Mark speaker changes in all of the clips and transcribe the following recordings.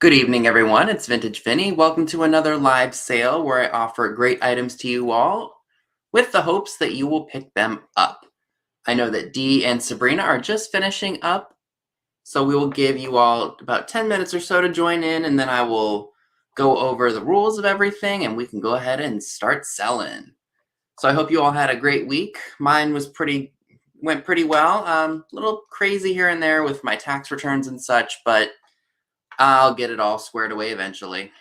Speaker 1: Good evening, everyone. It's Vintage Vinny. Welcome to another live sale where I offer great items to you all with the hopes that you will pick them up. I know that Dee and Sabrina are just finishing up, so we will give you all about 10 minutes or so to join in, and then I will go over the rules of everything and we can go ahead and start selling. So I hope you all had a great week. Mine went pretty well. A little crazy here and there with my tax returns and such, but I'll get it all squared away eventually.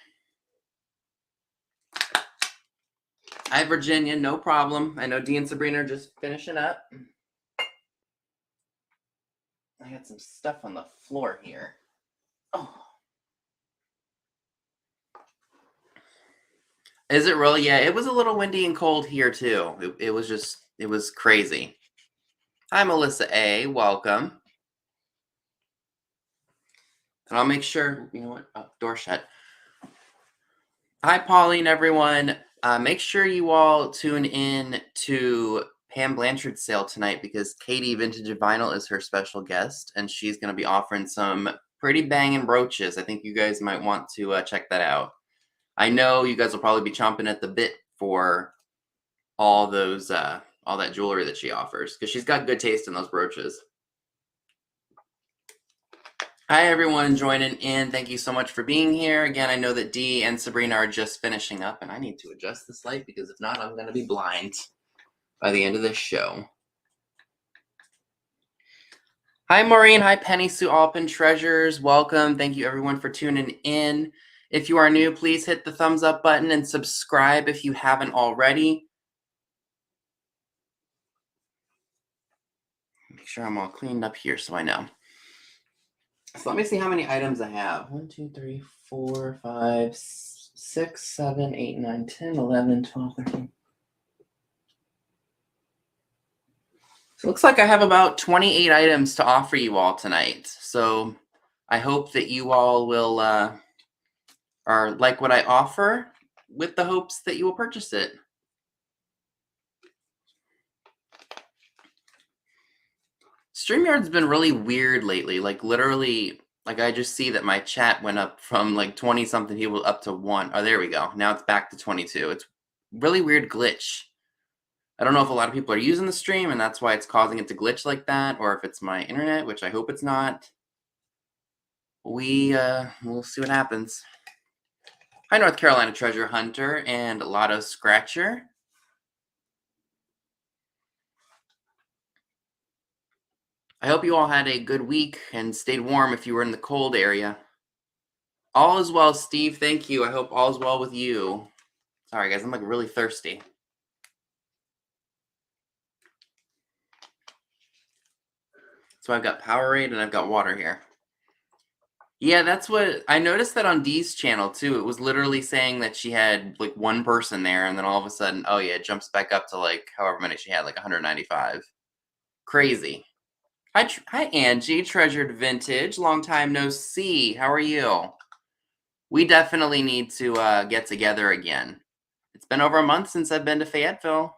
Speaker 1: Hi, Virginia. No problem. I know Dee and Sabrina are just finishing up. I got some stuff on the floor here. Oh. Is it really? Yeah, it was a little windy and cold here, too. It was crazy. Hi, Melissa A. Welcome. And I'll make sure, you know what? Oh, door shut. Hi, Pauline, everyone. Make sure you all tune in to Pam Blanchard's sale tonight because Katie Vintage of Vinyl is her special guest, and she's going to be offering some pretty banging brooches. I think you guys might want to check that out. I know you guys will probably be chomping at the bit for all that jewelry that she offers because she's got good taste in those brooches. Hi, everyone joining in. Thank you so much for being here. Again, I know that Dee and Sabrina are just finishing up, and I need to adjust this light because if not, I'm going to be blind by the end of this show. Hi, Maureen. Hi, Penny Sue Alpin Treasures. Welcome. Thank you, everyone, for tuning in. If you are new, please hit the thumbs up button and subscribe if you haven't already. Make sure I'm all cleaned up here so I know. So let me see how many items I have. 1, 2, 3, 4, 5, 6, 7, 8, 9, 10, 11, 12, 13. So it looks like I have about 28 items to offer you all tonight. So I hope that you all will are like what I offer with the hopes that you will purchase it. StreamYard's been really weird lately. Like literally, like I just see that my chat went up from like 20 something people up to 1. Oh, there we go. Now it's back to 22. It's really weird glitch. I don't know if a lot of people are using the stream and that's why it's causing it to glitch like that, or if it's my internet, which I hope it's not. We'll see what happens. Hi, North Carolina Treasure Hunter and Lotto Scratcher. I hope you all had a good week and stayed warm if you were in the cold area. All is well, Steve. Thank you. I hope all is well with you. Sorry, guys. I'm like really thirsty. So I've got Powerade and I've got water here. Yeah, that's what I noticed that on Dee's channel too. It was literally saying that she had like one person there, and then all of a sudden, oh yeah, it jumps back up to like however many she had, like 195. Crazy. Hi, Angie, Treasured Vintage. Long time no see. How are you? We definitely need to get together again. It's been over a month since I've been to Fayetteville.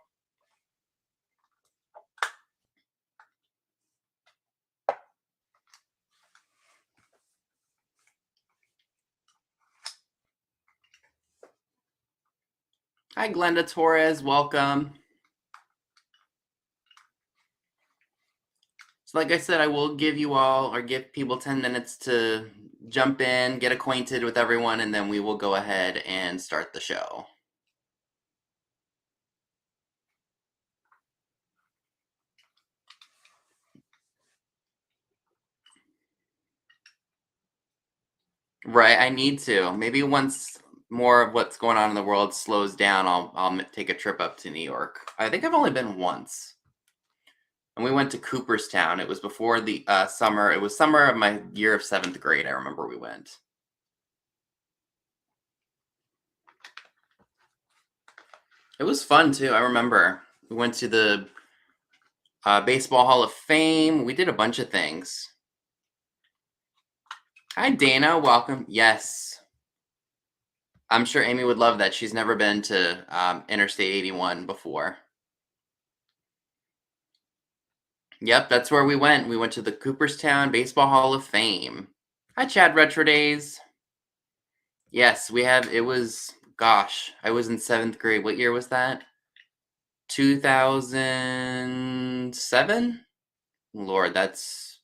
Speaker 1: Hi, Glenda Torres. Welcome. So like I said, I will give you all, or give people 10 minutes to jump in, get acquainted with everyone, and then we will go ahead and start the show. Right, I need to. Maybe once more of what's going on in the world slows down, I'll take a trip up to New York. I think I've only been once. And we went to Cooperstown. It was before the summer. It was summer of my year of 7th grade. I remember we went. It was fun too. I remember we went to the Baseball Hall of Fame. We did a bunch of things. Hi, Dana. Welcome. Yes. I'm sure Amy would love that. She's never been to Interstate 81 before. Yep, that's where we went. We went to the Cooperstown Baseball Hall of Fame. Hi, Chad Retro Days. Yes, we have. It was. Gosh, I was in 7th grade. What year was that? 2007. Lord, that's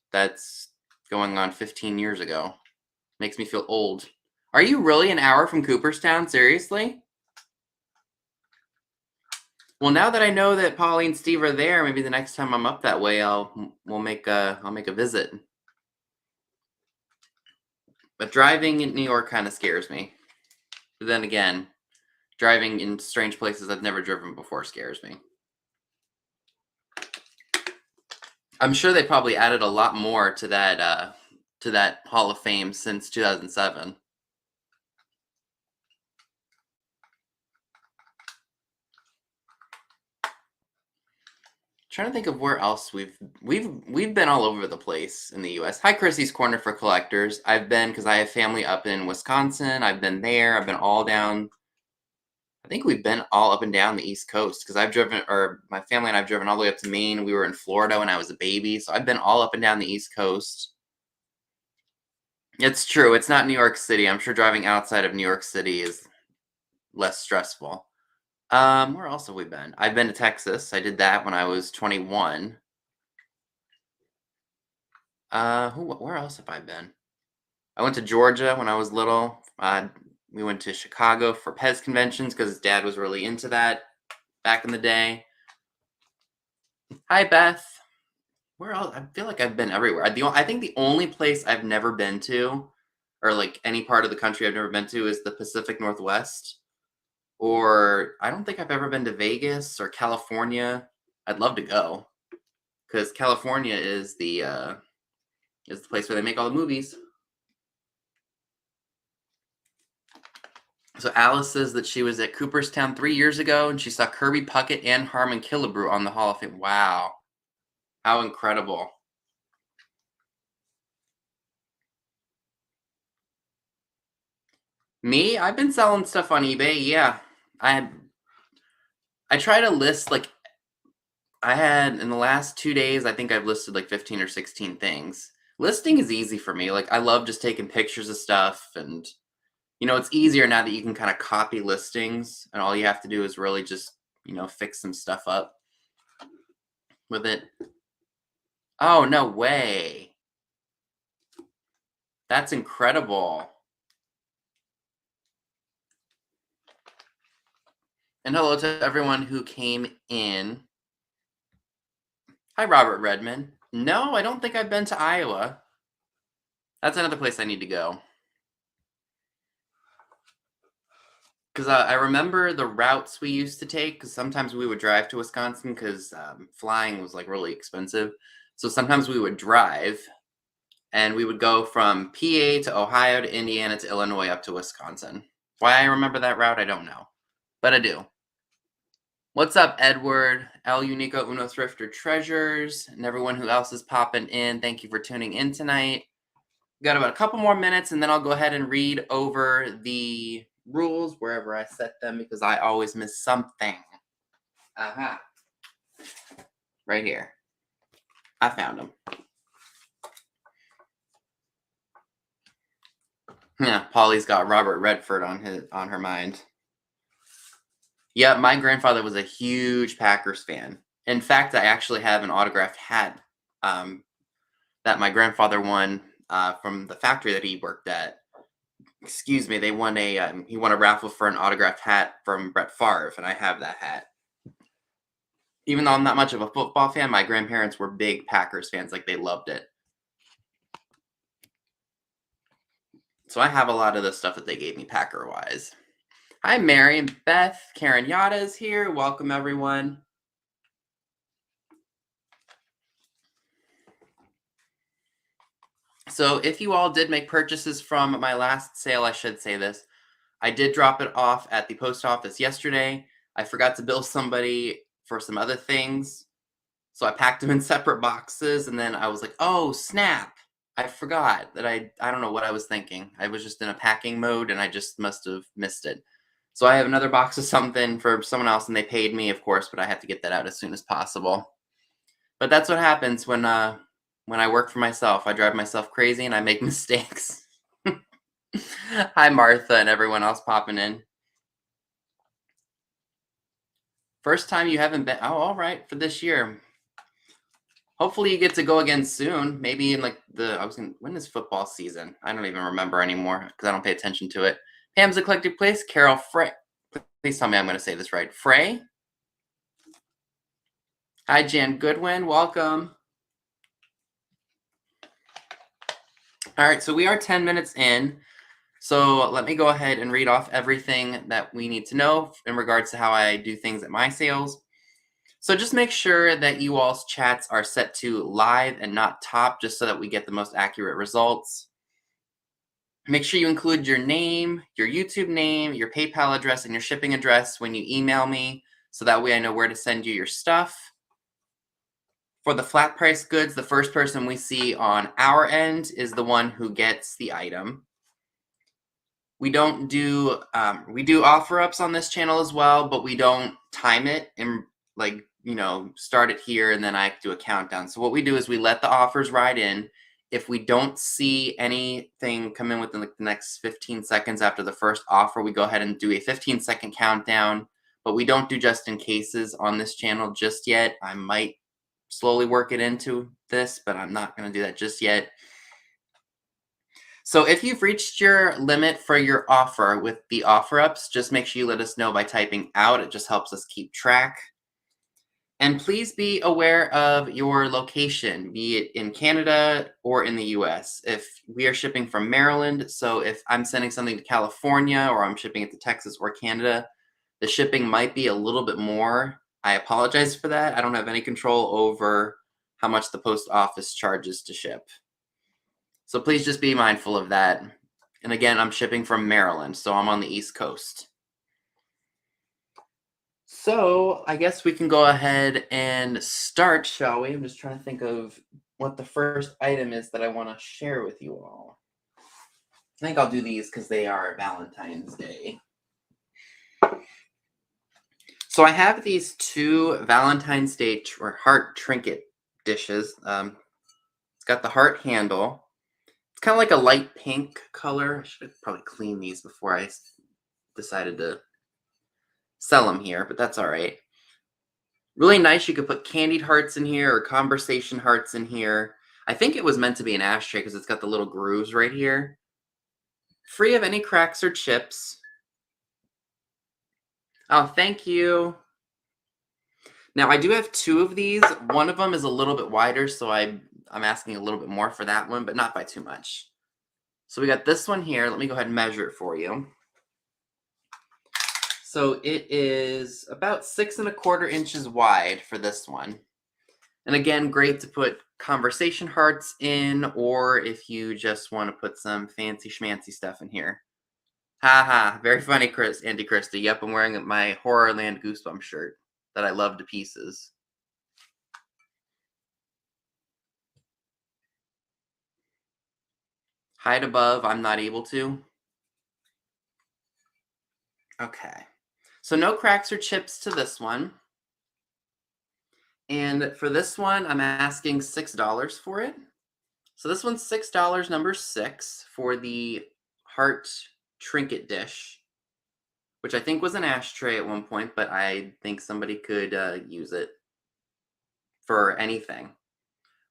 Speaker 1: going on 15 years ago. Makes me feel old. Are you really an hour from Cooperstown? Seriously? Well, now that I know that Polly and Steve are there, maybe the next time I'm up that way, I'll make a visit. But driving in New York kind of scares me. But then again, driving in strange places I've never driven before scares me. I'm sure they probably added a lot more to that Hall of Fame since 2007. Trying to think of where else we've been all over the place in the U.S. Hi, Chrissy's Corner for Collectors. I've been because I have family up in Wisconsin. I've been there. I've been all down. I think we've been all up and down the East Coast because I've driven, or my family and I've driven all the way up to Maine. We were in Florida when I was a baby, so I've been all up and down the East Coast. It's true. It's not New York City. I'm sure driving outside of New York City is less stressful. Where else have we been? I've been to Texas. I did that when I was 21. Where else have I been? I went to Georgia when I was little. We went to Chicago for Pez conventions because Dad was really into that back in the day. Hi, Beth. Where else? I feel like I've been everywhere. I think the only place I've never been to, or like any part of the country I've never been to, is the Pacific Northwest. Or I don't think I've ever been to Vegas or California. I'd love to go because California is the place where they make all the movies. So Alice says that she was at Cooperstown 3 years ago and she saw Kirby Puckett and Harmon Killebrew on the Hall of Fame. Wow. How incredible. Me? I've been selling stuff on eBay. Yeah. I try to list like I had in the last 2 days, I think I've listed like 15 or 16 things. Listing is easy for me. Like I love just taking pictures of stuff and it's easier now that you can kind of copy listings and all you have to do is really just, fix some stuff up with it. Oh, no way. That's incredible. And hello to everyone who came in. Hi, Robert Redmond. No, I don't think I've been to Iowa. That's another place I need to go. Because I remember the routes we used to take, because sometimes we would drive to Wisconsin because flying was like really expensive. So sometimes we would drive and we would go from PA to Ohio to Indiana to Illinois up to Wisconsin. Why I remember that route, I don't know. But I do. What's up, Edward, El Unico Uno Thrifter Treasures, and everyone who else is popping in? Thank you for tuning in tonight. We've got about a couple more minutes, and then I'll go ahead and read over the rules wherever I set them because I always miss something. Aha. Right here. I found them. Yeah, Polly's got Robert Redford on her mind. Yeah, my grandfather was a huge Packers fan. In fact, I actually have an autographed hat that my grandfather won from the factory that he worked at. Excuse me, he won a raffle for an autographed hat from Brett Favre, and I have that hat. Even though I'm not much of a football fan, my grandparents were big Packers fans. Like, they loved it. So I have a lot of the stuff that they gave me Packer-wise. Hi, Mary and Beth. Karen Yada is here. Welcome, everyone. So if you all did make purchases from my last sale, I should say this. I did drop it off at the post office yesterday. I forgot to bill somebody for some other things. So I packed them in separate boxes, and then I was like, oh, snap. I forgot that I don't know what I was thinking. I was just in a packing mode, and I just must have missed it. So I have another box of something for someone else, and they paid me, of course, but I have to get that out as soon as possible. But that's what happens when I work for myself. I drive myself crazy, and I make mistakes. Hi, Martha, and everyone else popping in. First time you haven't been. Oh, all right, for this year. Hopefully, you get to go again soon. Maybe in like the. I was gonna. When is football season? I don't even remember anymore because I don't pay attention to it. Pam's Eclectic Place. Carol Frey. Please tell me I'm going to say this right. Frey. Hi, Jan Goodwin. Welcome. All right, so we are 10 minutes in. So let me go ahead and read off everything that we need to know in regards to how I do things at my sales. So just make sure that you all's chats are set to live and not top, just so that we get the most accurate results. Make sure you include your name, your YouTube name, your PayPal address, and your shipping address when you email me, so that way I know where to send you your stuff. For the flat price goods, the first person we see on our end is the one who gets the item. We don't do we do offer ups on this channel as well, but we don't time it and like start it here and then I do a countdown. So what we do is we let the offers ride in. If we don't see anything come in within like the next 15 seconds after the first offer, we go ahead and do a 15-second countdown. But we don't do just in cases on this channel just yet. I might slowly work it into this, but I'm not going to do that just yet. So if you've reached your limit for your offer with the offer ups, just make sure you let us know by typing out. It just helps us keep track. And please be aware of your location, be it in Canada or in the US. If we are shipping from Maryland, so if I'm sending something to California or I'm shipping it to Texas or Canada, the shipping might be a little bit more. I apologize for that. I don't have any control over how much the post office charges to ship. So please just be mindful of that. And again, I'm shipping from Maryland, so I'm on the East Coast. So I guess we can go ahead and start, shall we? I'm just trying to think of what the first item is that I want to share with you all. I think I'll do these because they are Valentine's Day. So I have these two Valentine's Day heart trinket dishes. It's got the heart handle. It's kind of like a light pink color. I should probably clean these before I decided to sell them here, but that's all right. Really nice. You could put candied hearts in here or conversation hearts in here. I think it was meant to be an ashtray because it's got the little grooves right here. Free of any cracks or chips. Oh, thank you. Now, I do have two of these. One of them is a little bit wider, so I'm asking a little bit more for that one, but not by too much. So we got this one here. Let me go ahead and measure it for you. So it is about 6¼ inches wide for this one. And again, great to put conversation hearts in, or if you just want to put some fancy schmancy stuff in here. Haha, very funny, Auntie Krista. Yep, I'm wearing my Horrorland Goosebumps shirt that I love to pieces. Hide above, I'm not able to. Okay. So no cracks or chips to this one. And for this one, I'm asking $6 for it. So this one's $6, number 6, for the heart trinket dish, which I think was an ashtray at one point, but I think somebody could use it for anything.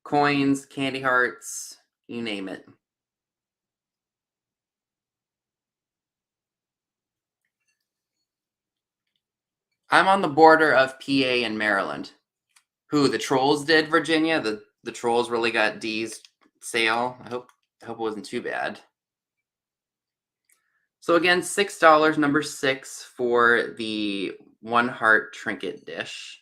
Speaker 1: Coins, candy hearts, you name it. I'm on the border of PA and Maryland. Who, the Trolls did, Virginia? The Trolls really got D's sale. I hope it wasn't too bad. So again, $6, number 6, for the one heart trinket dish.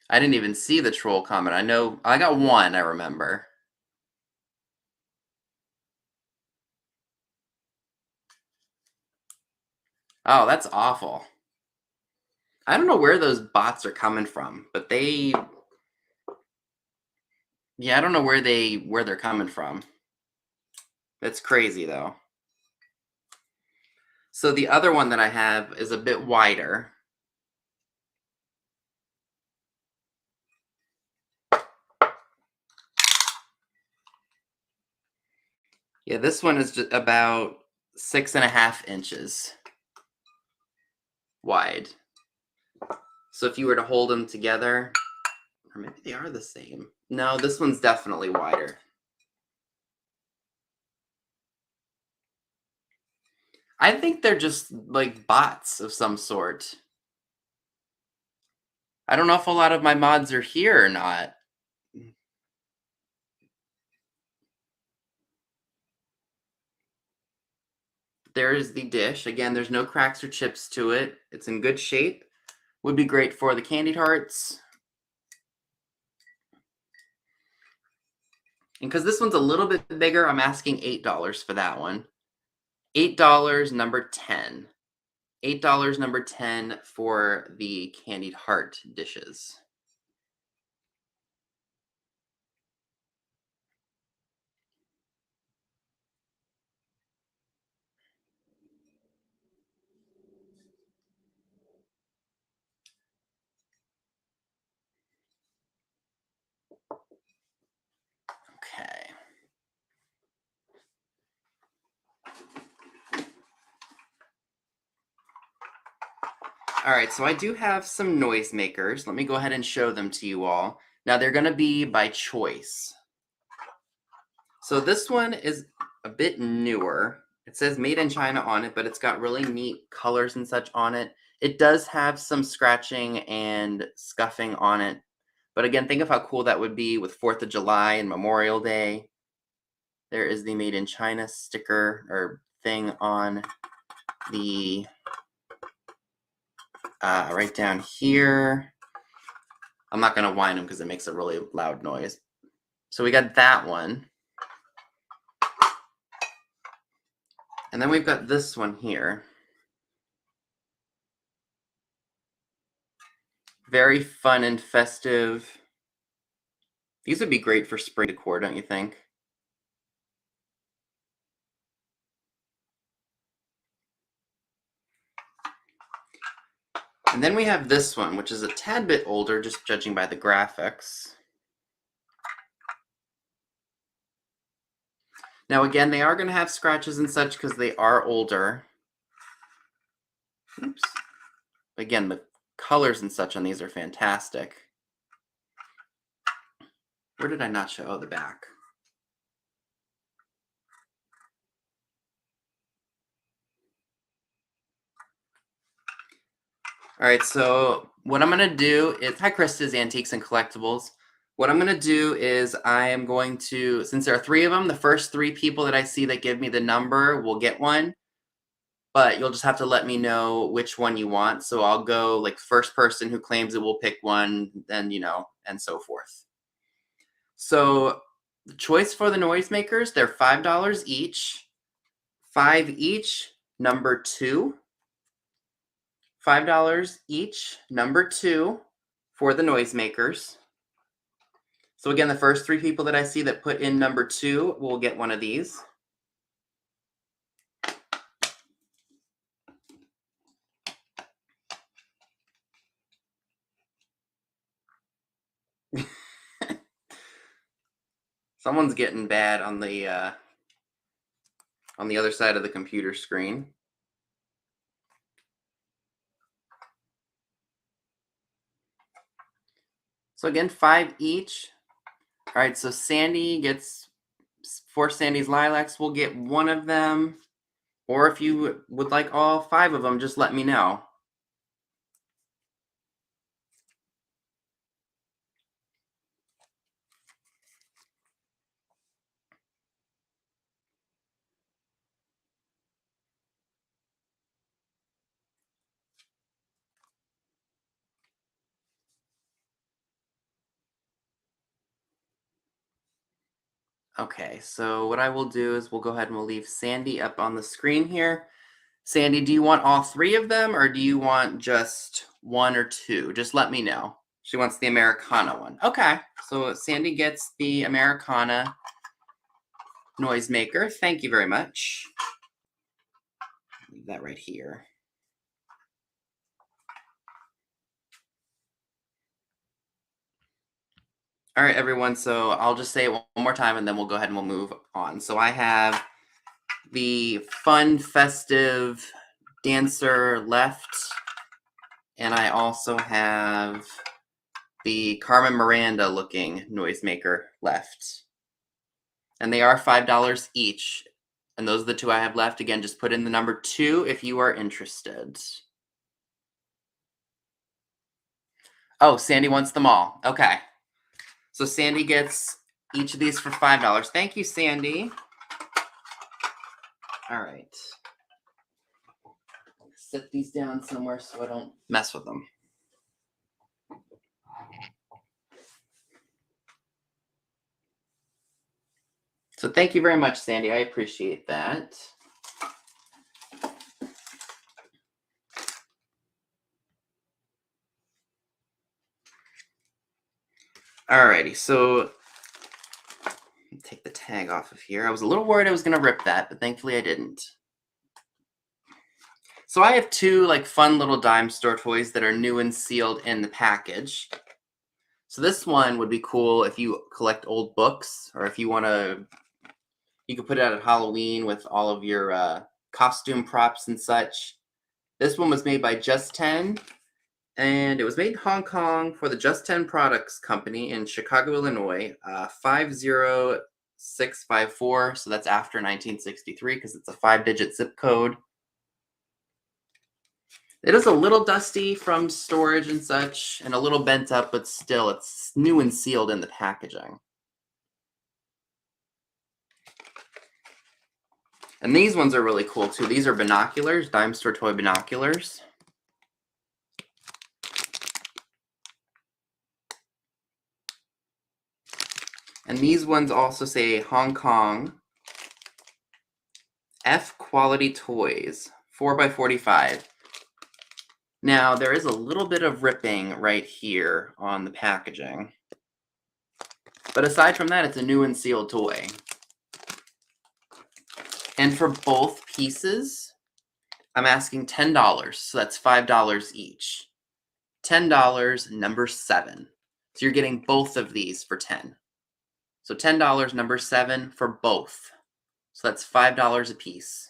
Speaker 1: I didn't even see the troll comment. I know I got one, I remember. Oh, that's awful. I don't know where those bots are coming from, but yeah, I don't know where they're coming from. That's crazy though. So the other one that I have is a bit wider. Yeah, this one is just about 6.5 inches wide. So if you were to hold them together, or maybe they are the same. No, this one's definitely wider. I think they're just like bots of some sort. I don't know if a lot of my mods are here or not. There is the dish. Again, there's no cracks or chips to it. It's in good shape. Would be great for the candied hearts. And because this one's a little bit bigger, I'm asking $8 for that one. $8, number 10. $8, number 10 for the candied heart dishes. Okay. All right, so I do have some noisemakers. Let me go ahead and show them to you all. Now, they're going to be by choice. So this one is a bit newer. It says made in China on it, but it's got really neat colors and such on it. It does have some scratching and scuffing on it. But again, think of how cool that would be with 4th of July and Memorial Day. There is the made in China sticker or thing on the right down here. I'm not going to whine them because it makes a really loud noise. So we got that one. And then we've got this one here. Very fun and festive. These would be great for spring decor, don't you think? And then we have this one, which is a tad bit older, just judging by the graphics. Now again, they are going to have scratches and such because they are older. Oops. Again, the colors and such on these are fantastic. Where did I not show? Oh, the back. All right, so what I'm going to do is, hi Krista's Antiques and Collectibles. What I'm going to do is I am going to, since there are 3 of them, the first 3 people that I see that give me the number will get one. But you'll just have to let me know which one you want. So I'll go like first person who claims it will pick one, then, and so forth. So the choice for the noisemakers, they're $5 each. 5 each, number 2. $5 each, number 2 for the noisemakers. So again, the first 3 people that I see that put in number 2 will get one of these. Someone's getting bad on the other side of the computer screen. So again, 5 each. All right, so Sandy gets, for Sandy's lilacs, we'll get one of them. Or if you would like all 5 of them, just let me know. Okay, so what I will do is we'll go ahead and we'll leave Sandy up on the screen here. Sandy, do you want all 3 of them or do you want just 1 or 2? Just let me know. She wants the Americana one. Okay, so Sandy gets the Americana noisemaker. Thank you very much. Leave that right here. All right, everyone. So I'll just say it one more time and then we'll go ahead and we'll move on. So I have the fun, festive dancer left. And I also have the Carmen Miranda looking noisemaker left. And they are $5 each. And those are the two I have left. Again, just put in the number 2 if you are interested. Oh, Sandy wants them all. Okay. So Sandy gets each of these for $5. Thank you, Sandy. All right. Set these down somewhere so I don't mess with them. So thank you very much, Sandy. I appreciate that. Alrighty, so take the tag off of here. I was a little worried I was going to rip that, but thankfully I didn't. So I have 2 like fun little dime store toys that are new and sealed in the package. So this one would be cool if you collect old books, or if you want to, you could put it out at Halloween with all of your costume props and such. This one was made by Just 10, and it was made in Hong Kong for the Just 10 Products Company in Chicago, Illinois, 50654. So that's after 1963 because it's a 5-digit zip code. It is a little dusty from storage and such, and a little bent up, but still, it's new and sealed in the packaging. And these ones are really cool too. These are binoculars, dime store toy binoculars. And these ones also say Hong Kong F Quality Toys, 4x45. Now, there is a little bit of ripping right here on the packaging. But aside from that, it's a new and sealed toy. And for both pieces, I'm asking $10, so that's $5 each. $10, number 7. So you're getting both of these for 10. So $10, number 7 for both. So that's $5 a piece.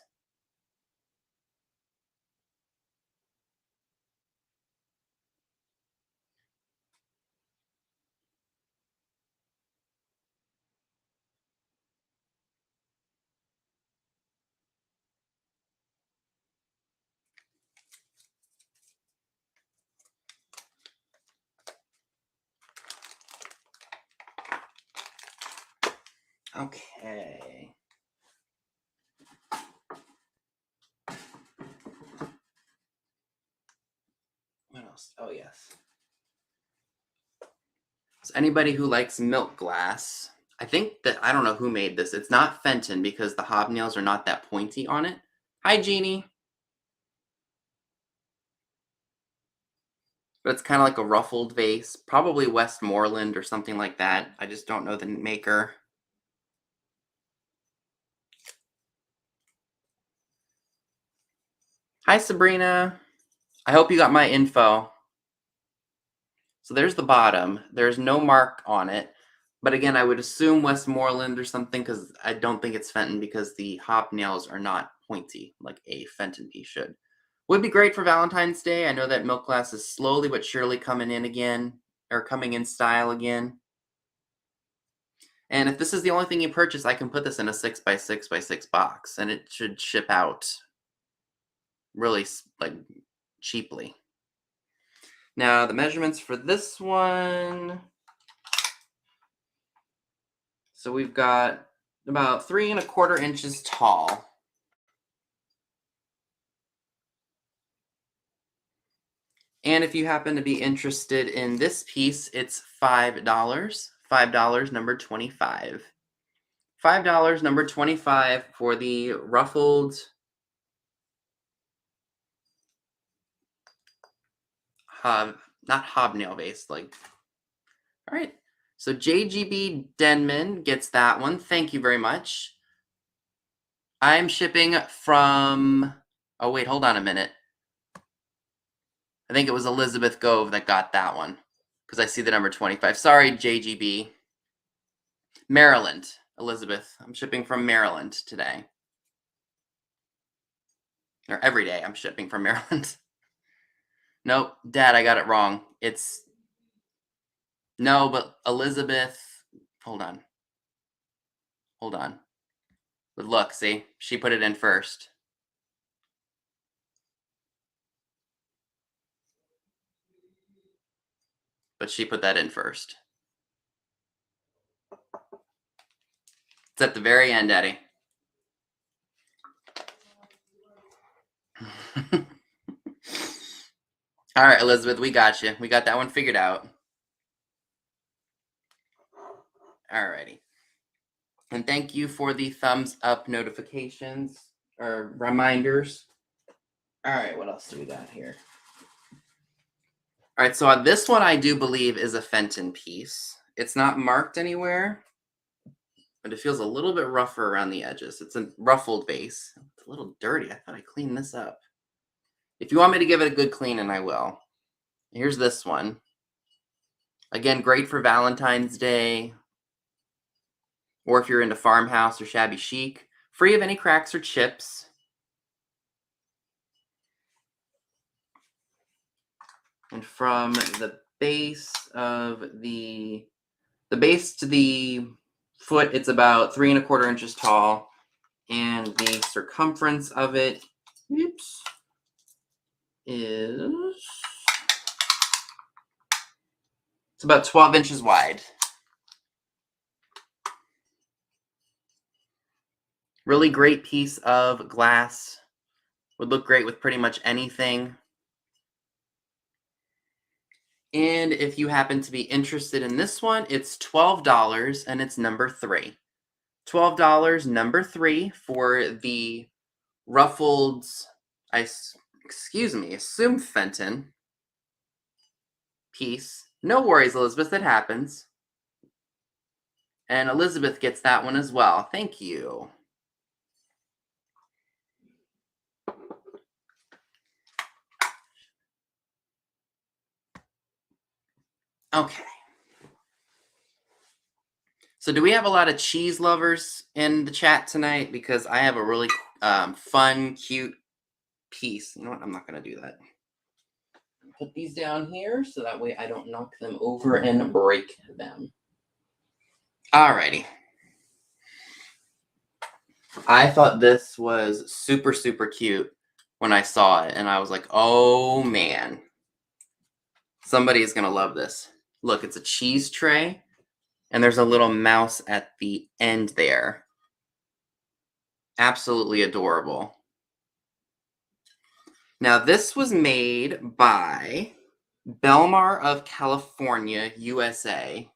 Speaker 1: Okay. What else? Oh, yes. So anybody who likes milk glass, I think that, I don't know who made this. It's not Fenton because the hobnails are not that pointy on it. Hi, Jeannie. But it's kind of like a ruffled vase. Probably Westmoreland or something like that. I just don't know the maker. Hi, Sabrina. I hope you got my info. So there's the bottom. There's no mark on it. But again, I would assume Westmoreland or something because I don't think it's Fenton because the hobnails are not pointy like a Fenton piece should. Would be great for Valentine's Day. I know that milk glass is slowly but surely coming in again, or coming in style again. And if this is the only thing you purchase, I can put this in a 6x6x6 box, and it should ship out really like cheaply. Now the measurements for this one. So we've got about 3¼ inches tall. And if you happen to be interested in this piece, it's $5. $5, number 25. $5, number 25 for the ruffled not hobnail vase, like. All right. So JGB Denman gets that one. Thank you very much. I'm shipping from, oh wait, hold on a minute. I think it was Elizabeth Gove that got that one because I see the number 25. Sorry, JGB. Maryland, Elizabeth. I'm shipping from Maryland today. Or every day I'm shipping from Maryland. Nope, Dad, I got it wrong. It's no, but Elizabeth. Hold on. Hold on. But look, see, she put it in first. But she put that in first. It's at the very end, Daddy. All right, Elizabeth, we got you. We got that one figured out. Alrighty. And thank you for the thumbs up notifications or reminders. All right, what else do we got here? All right, so on this one I do believe is a Fenton piece. It's not marked anywhere, but it feels a little bit rougher around the edges. It's a ruffled vase. It's a little dirty. I thought I cleaned this up. If you want me to give it a good clean, and I will. Here's this one. Again, great for Valentine's Day, or if you're into farmhouse or shabby chic. Free of any cracks or chips. And from the base of the base to the foot, it's about 3 1/4 inches tall, and the circumference of it, is it's about 12 inches wide. Really great piece of glass. Would look great with pretty much anything. And if you happen to be interested in this one, it's $12 and it's number 3. $12, number 3 for the ruffled, assume Fenton piece. No worries, Elizabeth, it happens. And Elizabeth gets that one as well. Thank you. Okay. So do we have a lot of cheese lovers in the chat tonight? Because I have a really fun, cute piece. You know what? I'm not going to do that. Put these down here so that way I don't knock them over and break them. Alrighty. I thought this was super, super cute when I saw it, and I was like, oh man. Somebody is going to love this. Look, it's a cheese tray, and there's a little mouse at the end there. Absolutely adorable. Now, this was made by Belmar of California, USA.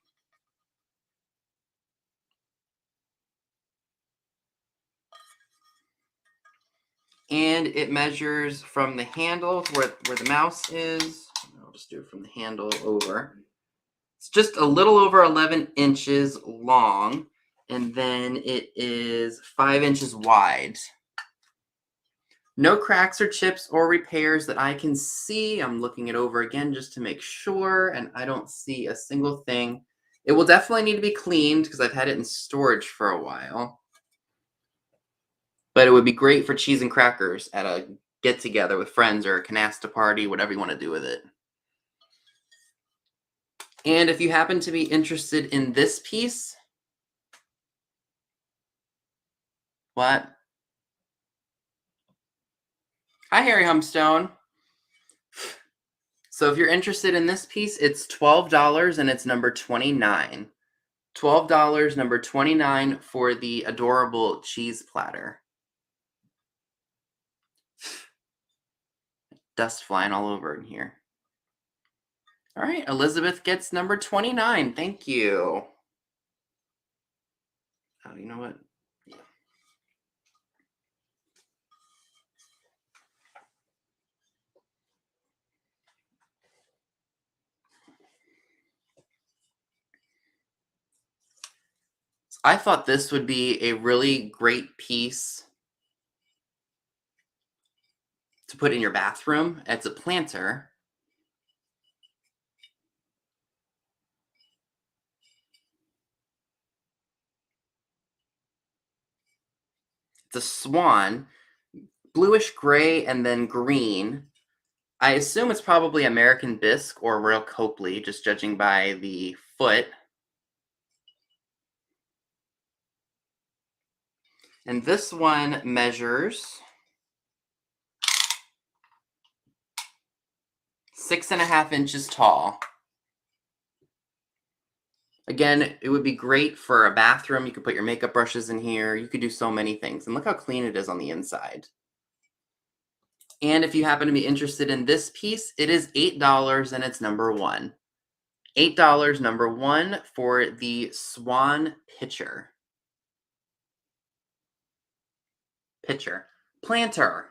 Speaker 1: And it measures from the handle to where the mouse is. I'll just do it from the handle over. It's just a little over 11 inches long, and then it is 5 inches wide. No cracks or chips or repairs that I can see. I'm looking it over again just to make sure, and I don't see a single thing. It will definitely need to be cleaned because I've had it in storage for a while. But it would be great for cheese and crackers at a get-together with friends or a canasta party, whatever you want to do with it. And if you happen to be interested in this piece, what? Hi, Harry Humstone. So if you're interested in this piece, it's $12 and it's number 29. $12, number 29 for the adorable cheese platter. Dust flying all over in here. All right, Elizabeth gets number 29. Thank you. Oh, you know what? Yeah. I thought this would be a really great piece to put in your bathroom. It's a planter. It's a Swan. bluish gray and then green. I assume it's probably American bisque or Royal Copley, just judging by the foot. And this one measures 6.5 inches tall. Again, it would be great for a bathroom. You could put your makeup brushes in here. You could do so many things. And look how clean it is on the inside. And if you happen to be interested in this piece, it is $8 and it's number 1. $8, number 1 for the Swan pitcher. Planter.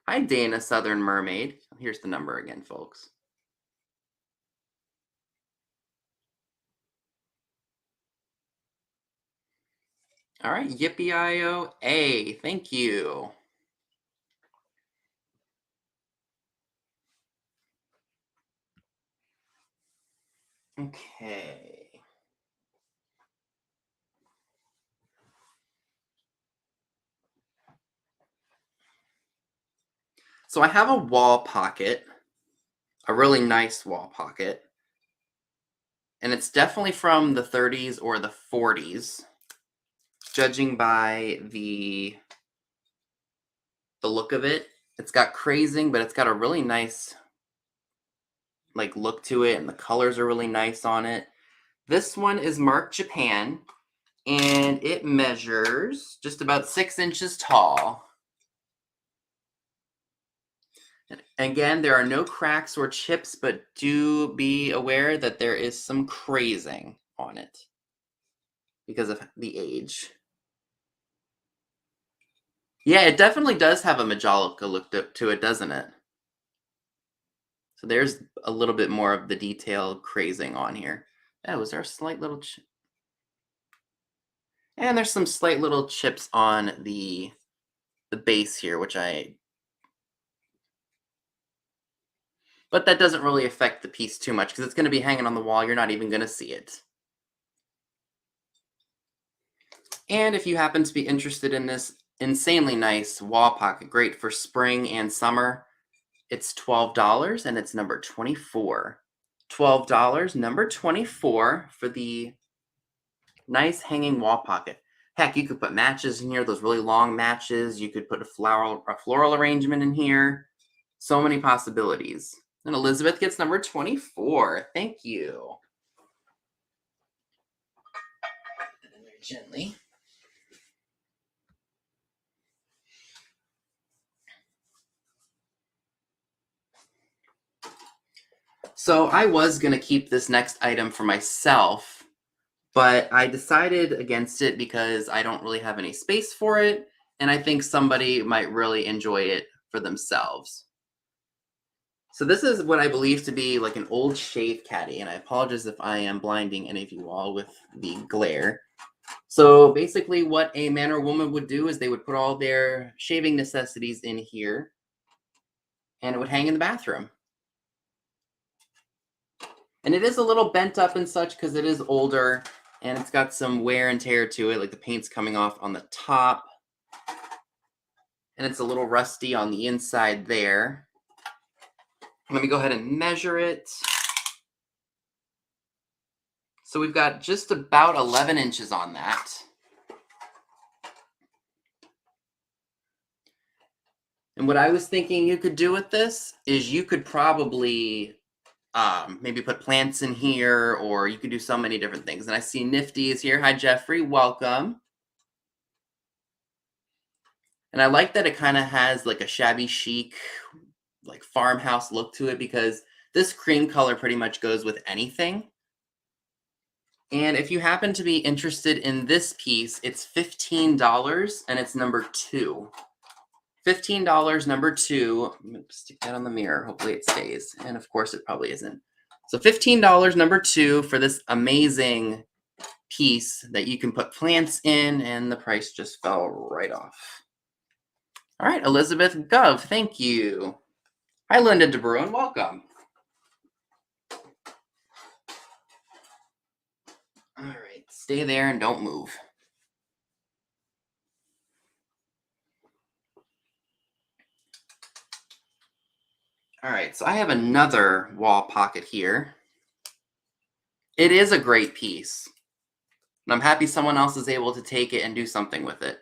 Speaker 1: Hi, Dana Southern Mermaid. Here's the number again, folks. All right, yippee-i-o-a. Thank you. Okay. So I have a wall pocket, a really nice wall pocket. And it's definitely from the 30s or the 40s, judging by the look of it. It's got crazing, but it's got a really nice look to it, and the colors are really nice on it. This one is marked Japan, and it measures just about 6 inches tall. Again, there are no cracks or chips, but do be aware that there is some crazing on it because of the age. Yeah, it definitely does have a Majolica look to it, doesn't it? So there's a little bit more of the detail crazing on here. Oh, is there a slight little and there's some slight little chips on the base here, but that doesn't really affect the piece too much because it's going to be hanging on the wall. You're not even going to see it. And if you happen to be interested in this insanely nice wall pocket, great for spring and summer, it's $12 and it's number 24. $12, number 24 for the nice hanging wall pocket. Heck, you could put matches in here, those really long matches. You could put a floral arrangement in here. So many possibilities. And Elizabeth gets number 24. Thank you. Very gently. So I was going to keep this next item for myself, but I decided against it because I don't really have any space for it, and I think somebody might really enjoy it for themselves. So this is what I believe to be like an old shave caddy, and I apologize if I am blinding any of you all with the glare. So basically what a man or woman would do is they would put all their shaving necessities in here, and it would hang in the bathroom. And it is a little bent up and such because it is older, and it's got some wear and tear to it, like the paint's coming off on the top. And it's a little rusty on the inside there. Let me go ahead and measure it. So we've got just about 11 inches on that. And what I was thinking you could do with this is you could probably maybe put plants in here, or you could do so many different things. And I see Nifty is here. Hi, Jeffrey. Welcome. And I like that it kind of has like a shabby chic, like farmhouse look to it, because this cream color pretty much goes with anything. And if you happen to be interested in this piece, it's $15 and it's number 2. $15, number 2. I'm going to stick that on the mirror. Hopefully it stays. And of course it probably isn't. So $15, number 2 for this amazing piece that you can put plants in, and the price just fell right off. All right, Elizabeth Gov, thank you. Hi, Linda DeBruin, welcome. All right, stay there and don't move. All right, so I have another wall pocket here. It is a great piece, and I'm happy someone else is able to take it and do something with it.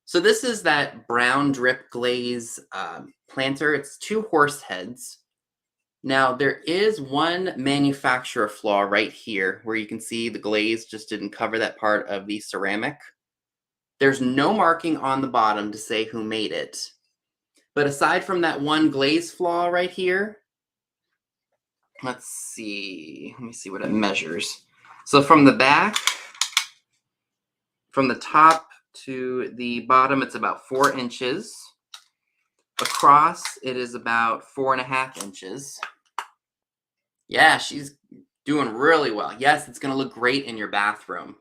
Speaker 1: So this is that brown drip glaze planter. It's 2 horse heads. Now, there is one manufacturer flaw right here where you can see the glaze just didn't cover that part of the ceramic. There's no marking on the bottom to say who made it. But aside from that one glaze flaw right here, let's see. Let me see what it measures. So from the back, from the top to the bottom, it's about 4 inches. Across, it is about 4.5 inches. Yeah, she's doing really well. Yes, it's going to look great in your bathroom.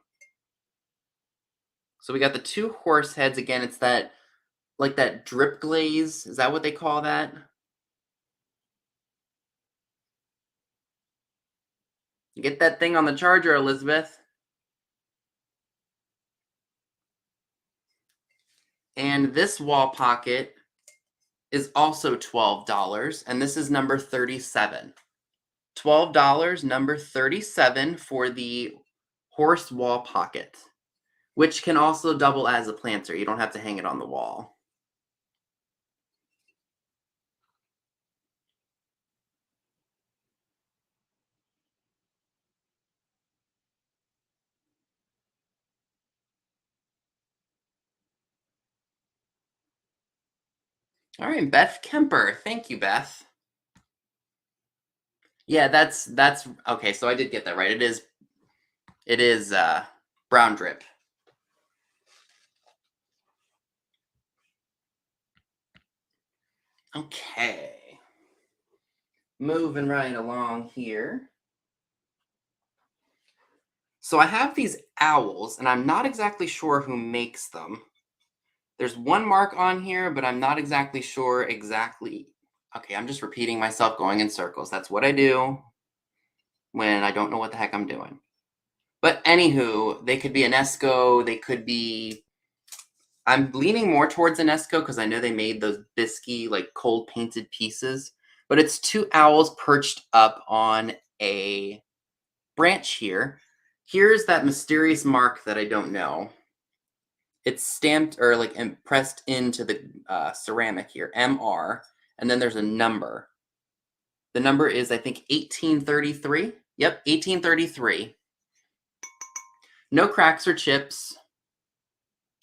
Speaker 1: So we got the 2 horse heads. Again, it's that, like that drip glaze. Is that what they call that? Get that thing on the charger, Elizabeth. And this wall pocket is also $12, and this is number 37. $12, number 37 for the horse wall pocket, which can also double as a planter. You don't have to hang it on the wall. All right, Beth Kemper. Thank you, Beth. Yeah, that's okay. So I did get that right. It is brown drip. Okay, moving right along here. So I have these owls, and I'm not exactly sure who makes them. There's one mark on here, but I'm not exactly sure exactly. Okay, I'm just repeating myself, going in circles. That's what I do when I don't know what the heck I'm doing. But anywho, they could be an Esco. They could be. I'm leaning more towards an Esco because I know they made those bisky, like cold painted pieces. But it's 2 owls perched up on a branch here. Here's that mysterious mark that I don't know. It's stamped or like pressed into the ceramic here, MR, and then there's a number. The number is, I think, 1833. Yep, 1833. No cracks or chips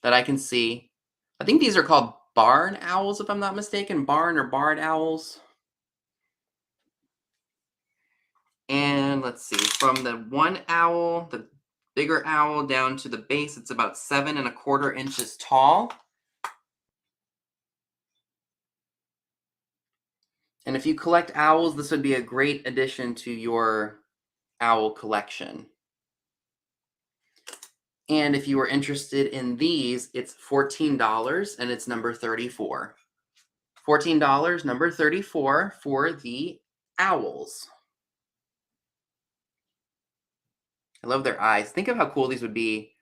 Speaker 1: that I can see. I think these are called barn owls, if I'm not mistaken. Barn or barred owls. And let's see, from the one owl, the bigger owl, down to the base, it's about 7.25 inches tall. And if you collect owls, this would be a great addition to your owl collection. And if you are interested in these, it's $14 and it's number 34. $14, number 34 for the owls. I love their eyes. Think of how cool these would be.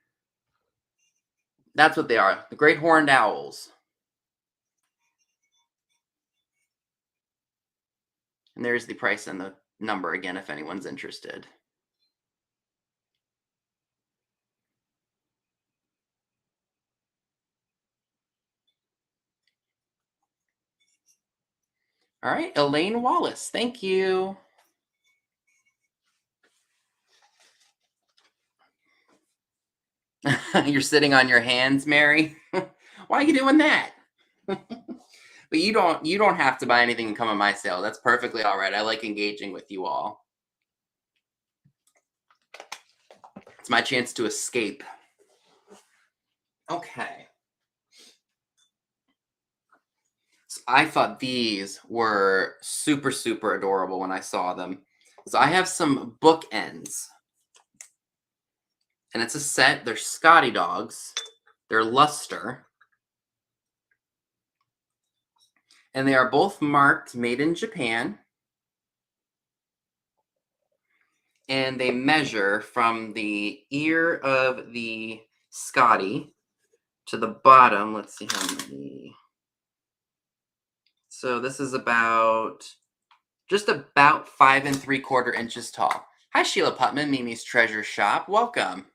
Speaker 1: That's what they are, the great horned owls. And there's the price and the number again if anyone's interested. All right, Elaine Wallace, thank you. You're sitting on your hands, Mary. Why are you doing that? But you don't have to buy anything and come on my sale. That's perfectly all right. I like engaging with you all. It's my chance to escape. Okay. So I thought these were super, super adorable when I saw them. So I have some bookends. And it's a set. They're Scottie dogs. They're luster. And they are both marked made in Japan. And they measure from the ear of the Scottie to the bottom. Let's see how many. So this is about just about 5 3/4 inches tall. Hi, Sheila Putman, Mimi's Treasure Shop. Welcome.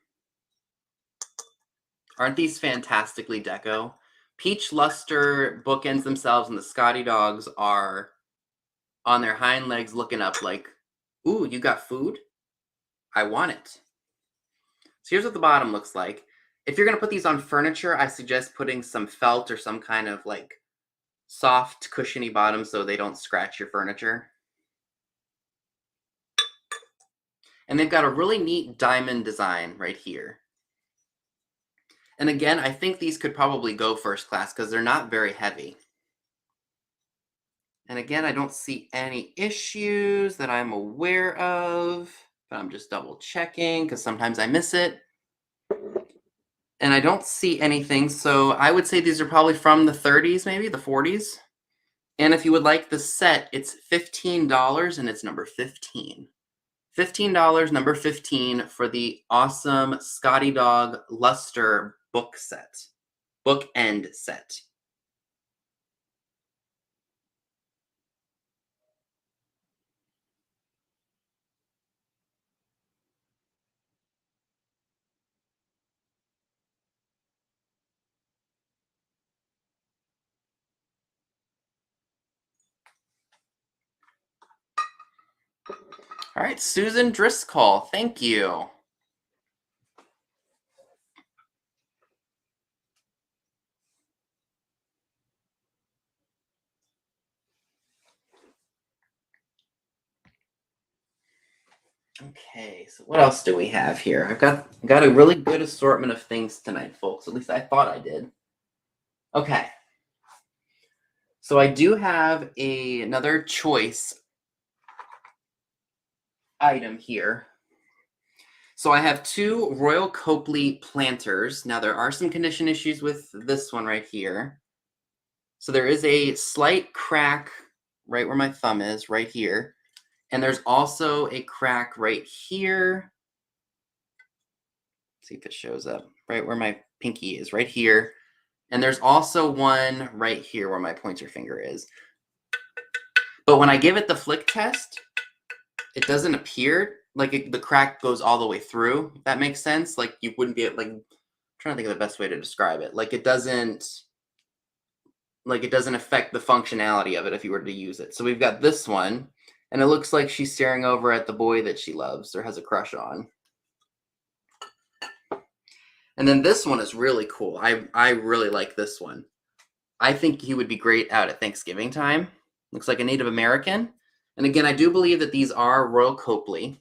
Speaker 1: Aren't these fantastically deco? Peach luster bookends themselves, and the Scottie dogs are on their hind legs looking up like, ooh, you got food? I want it. So here's what the bottom looks like. If you're going to put these on furniture, I suggest putting some felt or some kind of like soft, cushiony bottom so they don't scratch your furniture. And they've got a really neat diamond design right here. And again, I think these could probably go first class because they're not very heavy. And again, I don't see any issues that I'm aware of, but I'm just double checking because sometimes I miss it. And I don't see anything, so I would say these are probably from the 30s, maybe the 40s. And if you would like the set, it's $15 and it's number 15. $15, number 15 for the awesome Scottie Dog Luster bookend set. All right, Susan Driscoll, thank you. Okay, so what else do we have here? I've got a really good assortment of things tonight, folks. At least I thought I did. Okay. So I do have another choice item here. So I have two Royal Copley planters. Now there are some condition issues with this one right here. So there is a slight crack right where my thumb is, right here. And there's also a crack right here. Let's see if it shows up. Right where my pinky is, right here. And there's also one right here where my pointer finger is. But when I give it the flick test, it doesn't appear like the crack goes all the way through. If that makes sense. Like you wouldn't be like, I'm trying to think of the best way to describe it. Like it doesn't affect the functionality of it if you were to use it. So we've got this one, and it looks like she's staring over at the boy that she loves or has a crush on. And then this one is really cool. I really like this one. I think he would be great out at Thanksgiving time. Looks like a Native American. And again, I do believe that these are Royal Copley.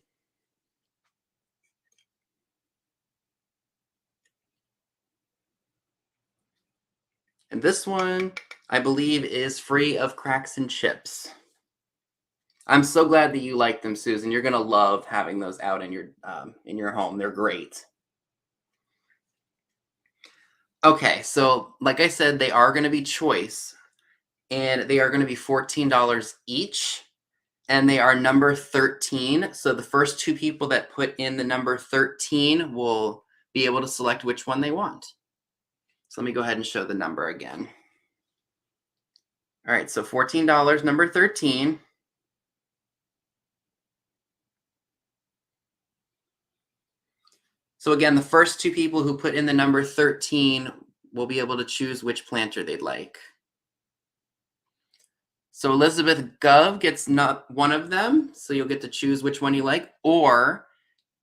Speaker 1: And this one, I believe, is free of cracks and chips. I'm so glad that you like them, Susan. You're gonna love having those out in your home. They're great. Okay, so like I said, they are going to be choice, and they are going to be $14 each, and they are number 13. So the first two people that put in the number 13 will be able to select which one they want. So let me go ahead and show the number again. All right, so $14, number 13. So again, the first two people who put in the number 13 will be able to choose which planter they'd like. So Elizabeth Gov gets not one of them, so you'll get to choose which one you like. Or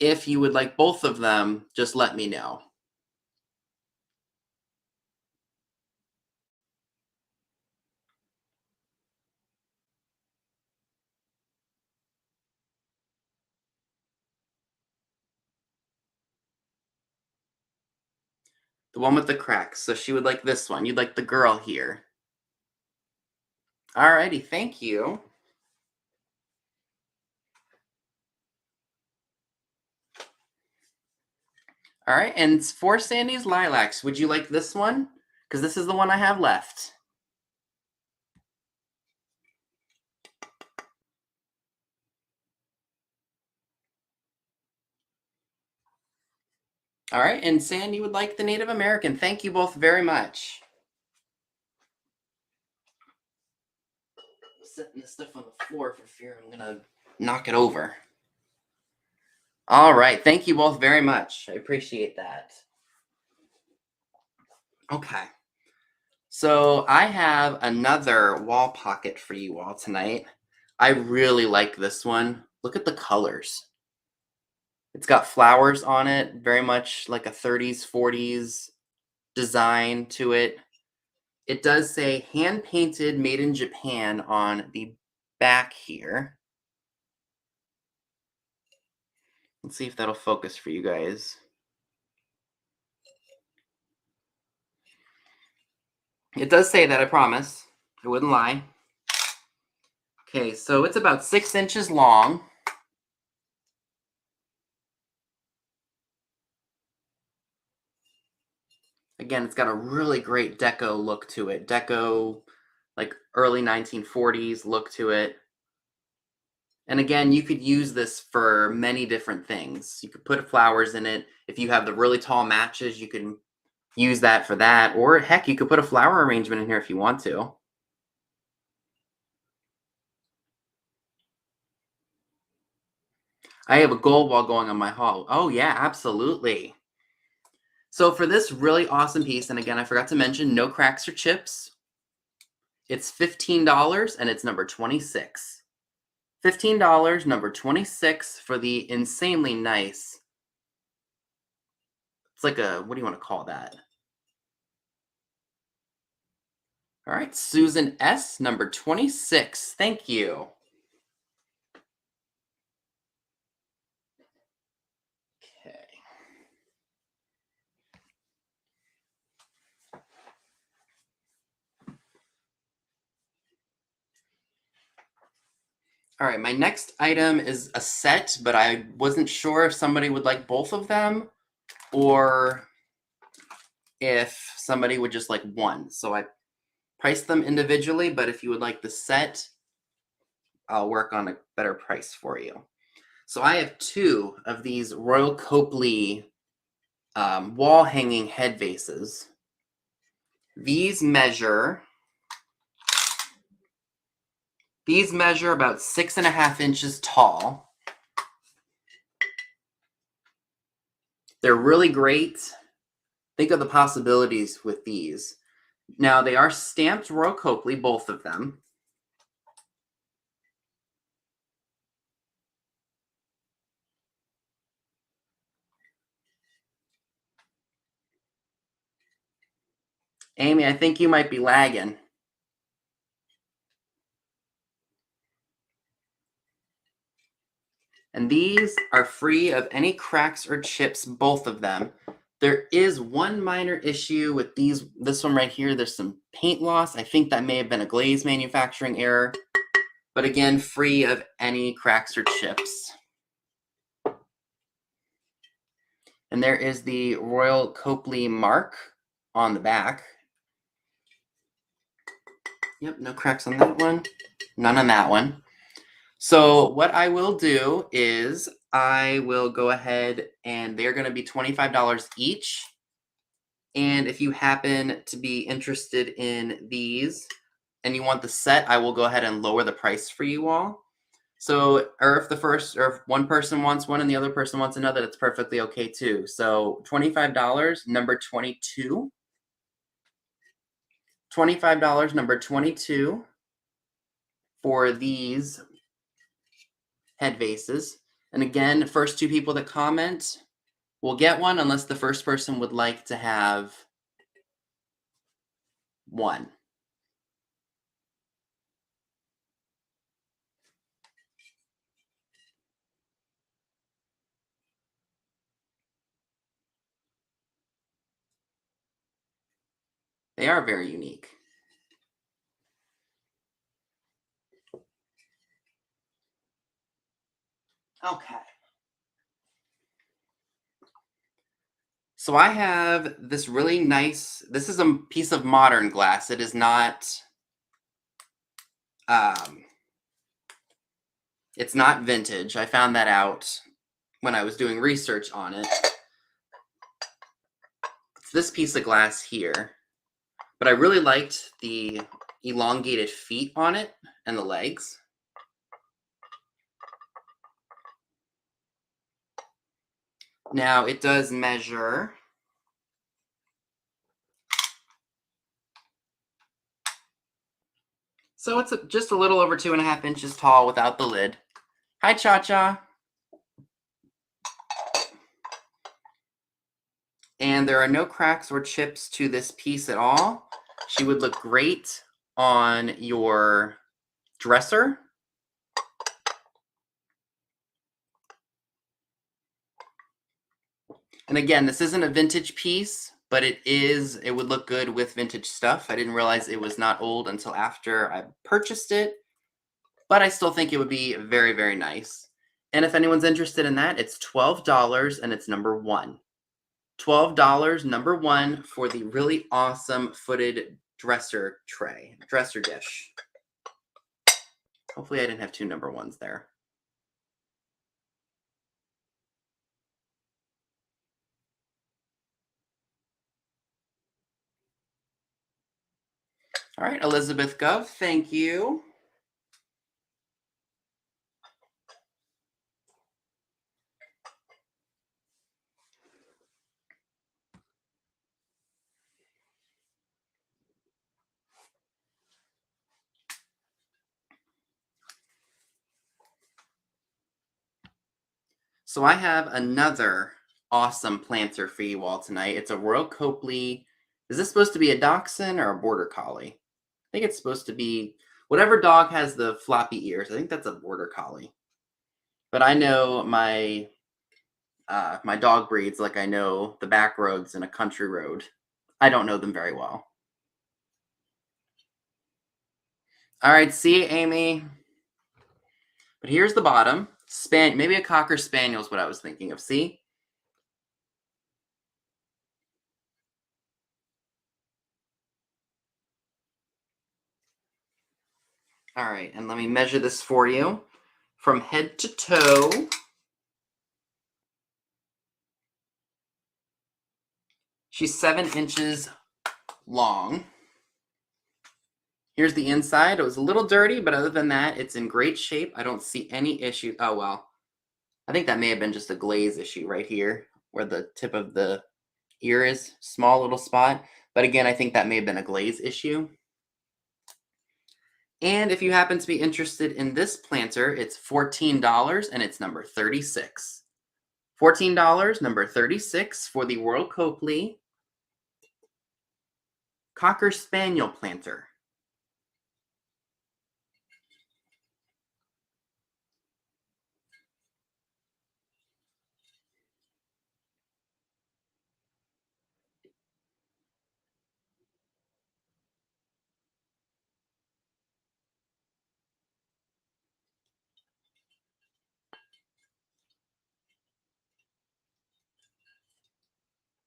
Speaker 1: if you would like both of them, just let me know. The one with the cracks. So she would like this one. You'd like the girl here. Alrighty, thank you. All right, and for Sandy's Lilacs, would you like this one? Because this is the one I have left. All right, and Sandy would like the Native American. Thank you both very much. setting this stuff on the floor for fear I'm gonna knock it over. All right, thank you both very much. I appreciate that. Okay. So I have another wall pocket for you all tonight. I really like this one. Look at the colors. It's got flowers on it, very much like a 30s, 40s design to it. It does say hand painted, made in Japan on the back here. Let's see if that'll focus for you guys. It does say that, I promise. I wouldn't lie. Okay, so it's about 6 inches long. Again, it's got a really great deco look to it. Deco, like early 1940s look to it. And again, you could use this for many different things. You could put flowers in it. If you have the really tall matches, you can use that for that. Or heck, you could put a flower arrangement in here if you want to. I have a gold wall going on my hall. Oh yeah, absolutely. So for this really awesome piece, and again, I forgot to mention, no cracks or chips. It's $15 and it's number 26. $15, number 26 for the insanely nice. It's like a, what do you want to call that? All right, Susan S, number 26. Thank you. Okay. All right, my next item is a set, but I wasn't sure if somebody would like both of them or if somebody would just like one. So I priced them individually, but if you would like the set, I'll work on a better price for you. So I have 2 of these Royal Copley wall hanging head vases. These measure about 6.5 inches tall. They're really great. Think of the possibilities with these. Now, they are stamped Royal Copley, both of them. Amy, I think you might be lagging. And these are free of any cracks or chips, both of them. There is one minor issue with this one right here. There's some paint loss. I think that may have been a glaze manufacturing error. But again, free of any cracks or chips. And there is the Royal Copley mark on the back. Yep, no cracks on that one. None on that one. So what I will do is I will go ahead and they're going to be $25 each. And if you happen to be interested in these and you want the set, I will go ahead and lower the price for you all. So, or if one person wants one and the other person wants another, that's perfectly okay too. So $25, number 22. $25, number 22 for these head vases. And again, first 2 people that comment will get one unless the first person would like to have one. They are very unique. Okay. So I have this really nice, this is a piece of modern glass. It is not, it's not vintage. I found that out when I was doing research on it. It's this piece of glass here. But I really liked the elongated feet on it and the legs. Now it does measure so it's just a little over 2.5 inches tall without the lid. Hi, Cha-Cha. And there are no cracks or chips to this piece at all. She would look great on your dresser. And again, this isn't a vintage piece, but it would look good with vintage stuff. I didn't realize it was not old until after I purchased it, but I still think it would be very, very nice. And if anyone's interested in that, it's $12 and it's number 1. $12, number 1, for the really awesome footed dresser dish. Hopefully I didn't have 2 number 1s there. All right, Elizabeth Gov, thank you. So I have another awesome planter for you all tonight. It's a Royal Copley. Is this supposed to be a Dachshund or a Border Collie? I think it's supposed to be whatever dog has the floppy ears. I think that's a Border Collie. But I know my my dog breeds like I know the back roads in a country road. I don't know them very well. All right, see you, Amy. But here's the bottom. Maybe a Cocker Spaniel is what I was thinking of. See? All right, and let me measure this for you. From head to toe, she's 7 inches long. Here's the inside. It was a little dirty, but other than that, it's in great shape. I don't see any issue. Oh, well. I think that may have been just a glaze issue right here, where the tip of the ear is. Small little spot. But again, I think that may have been a glaze issue. And if you happen to be interested in this planter, it's $14 and it's number 36. $14, number 36 for the Royal Copley Cocker Spaniel planter.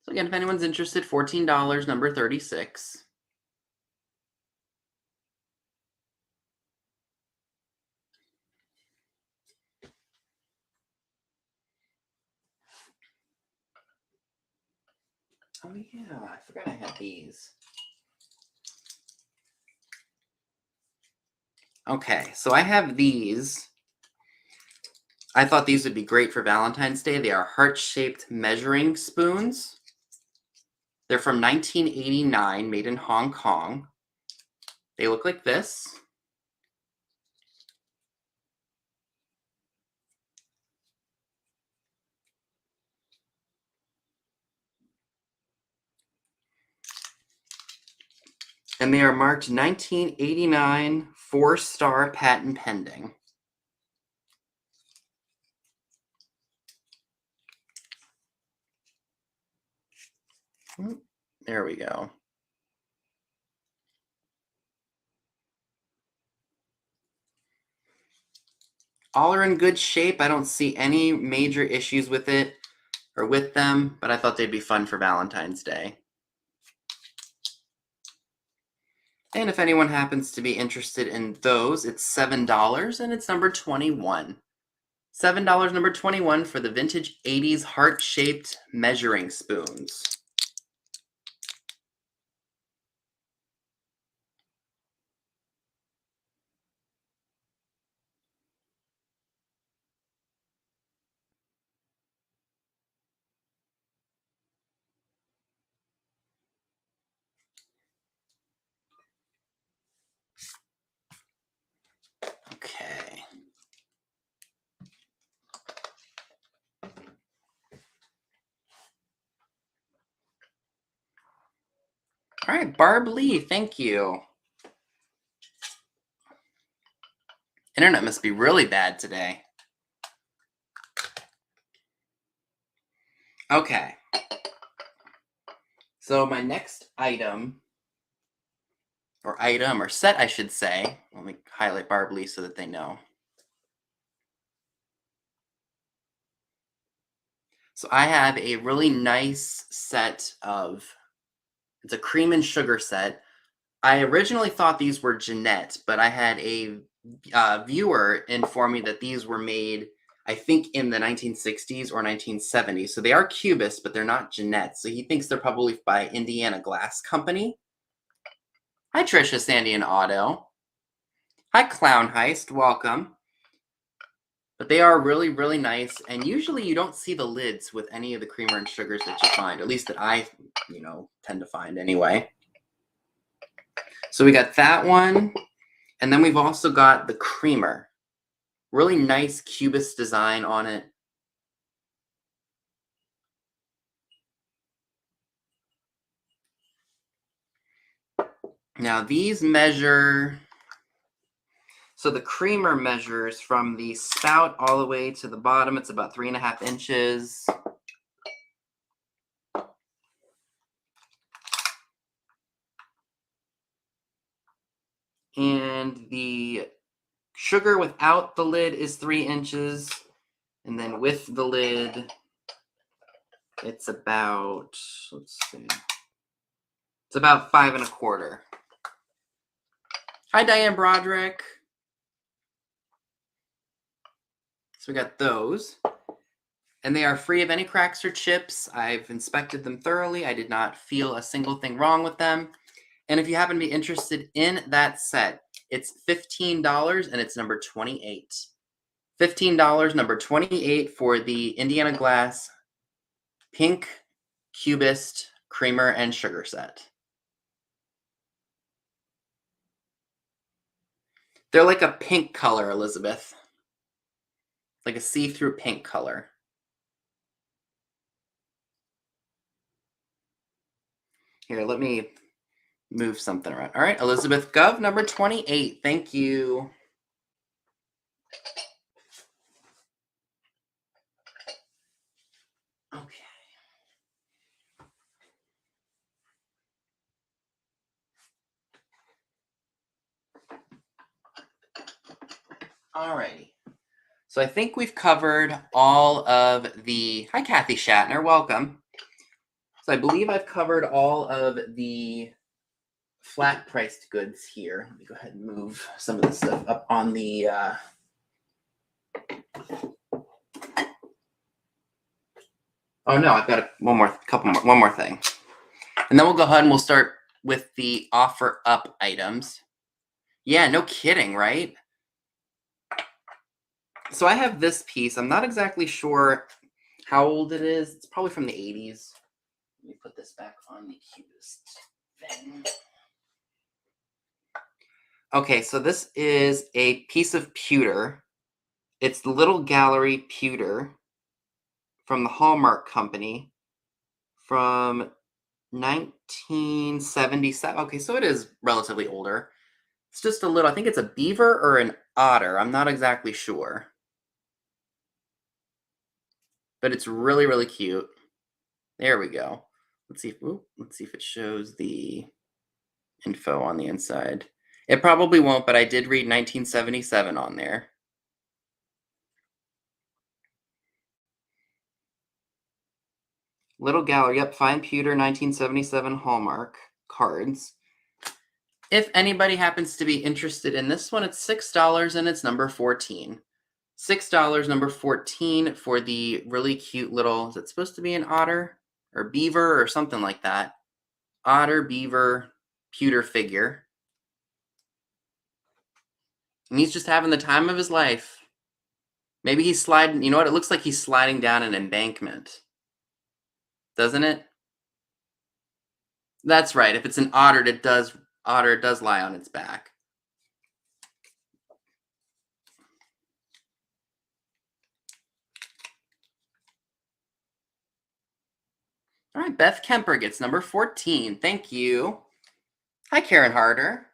Speaker 1: So again, if anyone's interested, $14, number 36. Oh yeah, I forgot I had these. Okay, so I have these. I thought these would be great for Valentine's Day. They are heart-shaped measuring spoons. They're from 1989, made in Hong Kong. They look like this. And they are marked 1989, 4-star patent pending. There we go. All are in good shape. I don't see any major issues with it or with them, but I thought they'd be fun for Valentine's Day. And if anyone happens to be interested in those, it's $7 and it's number 21. $7, number 21 for the vintage 80s heart-shaped measuring spoons. All right, Barb Lee, thank you. Internet must be really bad today. Okay. So my next item or set, I should say, let me highlight Barb Lee so that they know. So I have a really nice set of, it's a cream and sugar set. I originally thought these were Jeanette, but I had a viewer inform me that these were made, I think, in the 1960s or 1970s. So they are Cubist, but they're not Jeanette. So he thinks they're probably by Indiana Glass Company. Hi, Trisha, Sandy, and Otto. Hi, Clown Heist. Welcome. But they are really, really nice. And usually you don't see the lids with any of the creamer and sugars that you find, at least that I, tend to find anyway. So we got that one. And then we've also got the creamer. Really nice Cubist design on it. Now these measure, so the creamer measures from the spout all the way to the bottom. It's about 3.5 inches. And the sugar without the lid is 3 inches. And then with the lid, it's about, let's see, it's about 5.25. Hi, Diane Broderick. So we got those. And they are free of any cracks or chips. I've inspected them thoroughly. I did not feel a single thing wrong with them. And if you happen to be interested in that set, it's $15 and it's number 28. $15, number 28 for the Indiana Glass Pink Cubist Creamer and Sugar set. They're like a pink color, Elizabeth. Like a see-through pink color. Here, let me move something around. All right, Elizabeth Gov, number 28. Thank you. Okay. Alrighty. So I think we've covered all of the, hi Kathy Shatner, welcome. So I believe I've covered all of the flat priced goods here. Let me go ahead and move some of this stuff up on the, oh no, I've got one more thing. And then we'll go ahead and we'll start with the offer up items. Yeah, no kidding, right? So I have this piece. I'm not exactly sure how old it is. It's probably from the 80s. Let me put this back on the Cubist thing. Okay, so this is a piece of pewter. It's the Little Gallery Pewter from the Hallmark Company from 1977. Okay, so it is relatively older. It's just a little, I think it's a beaver or an otter. I'm not exactly sure. But it's really, really cute. There we go. Let's see if it shows the info on the inside. It probably won't, but I did read 1977 on there. Little Gallery, yep, fine pewter, 1977 Hallmark cards. If anybody happens to be interested in this one, it's $6 and it's number 14. $6, number 14 for the really cute little, is it supposed to be an otter or beaver or something like that? Otter, beaver, pewter figure. And he's just having the time of his life. Maybe he's sliding, you know what? It looks like he's sliding down an embankment. Doesn't it? That's right. If it's an otter, it does lie on its back. All right, Beth Kemper gets number 14. Thank you. Hi, Karen Harder.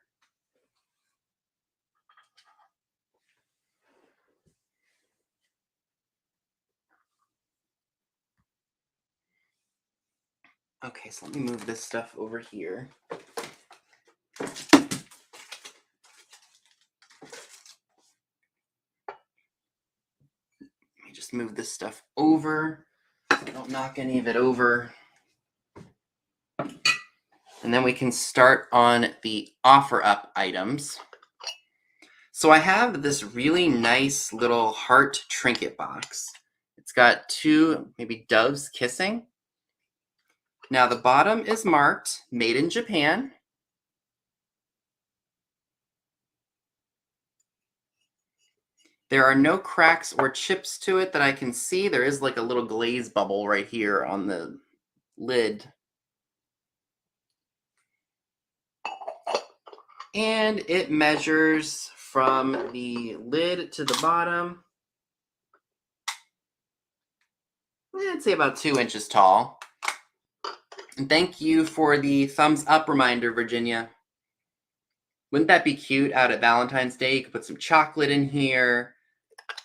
Speaker 1: Okay, so let me move this stuff over here. Let me just move this stuff over. Don't knock any of it over. And then we can start on the offer up items. So I have this really nice little heart trinket box. It's got two maybe doves kissing. Now the bottom is marked made in Japan. There are no cracks or chips to it that I can see. There is like a little glaze bubble right here on the lid. And it measures from the lid to the bottom, I'd say about 2 inches tall. And thank you for the thumbs up reminder, Virginia. Wouldn't that be cute out at Valentine's Day? You could put some chocolate in here.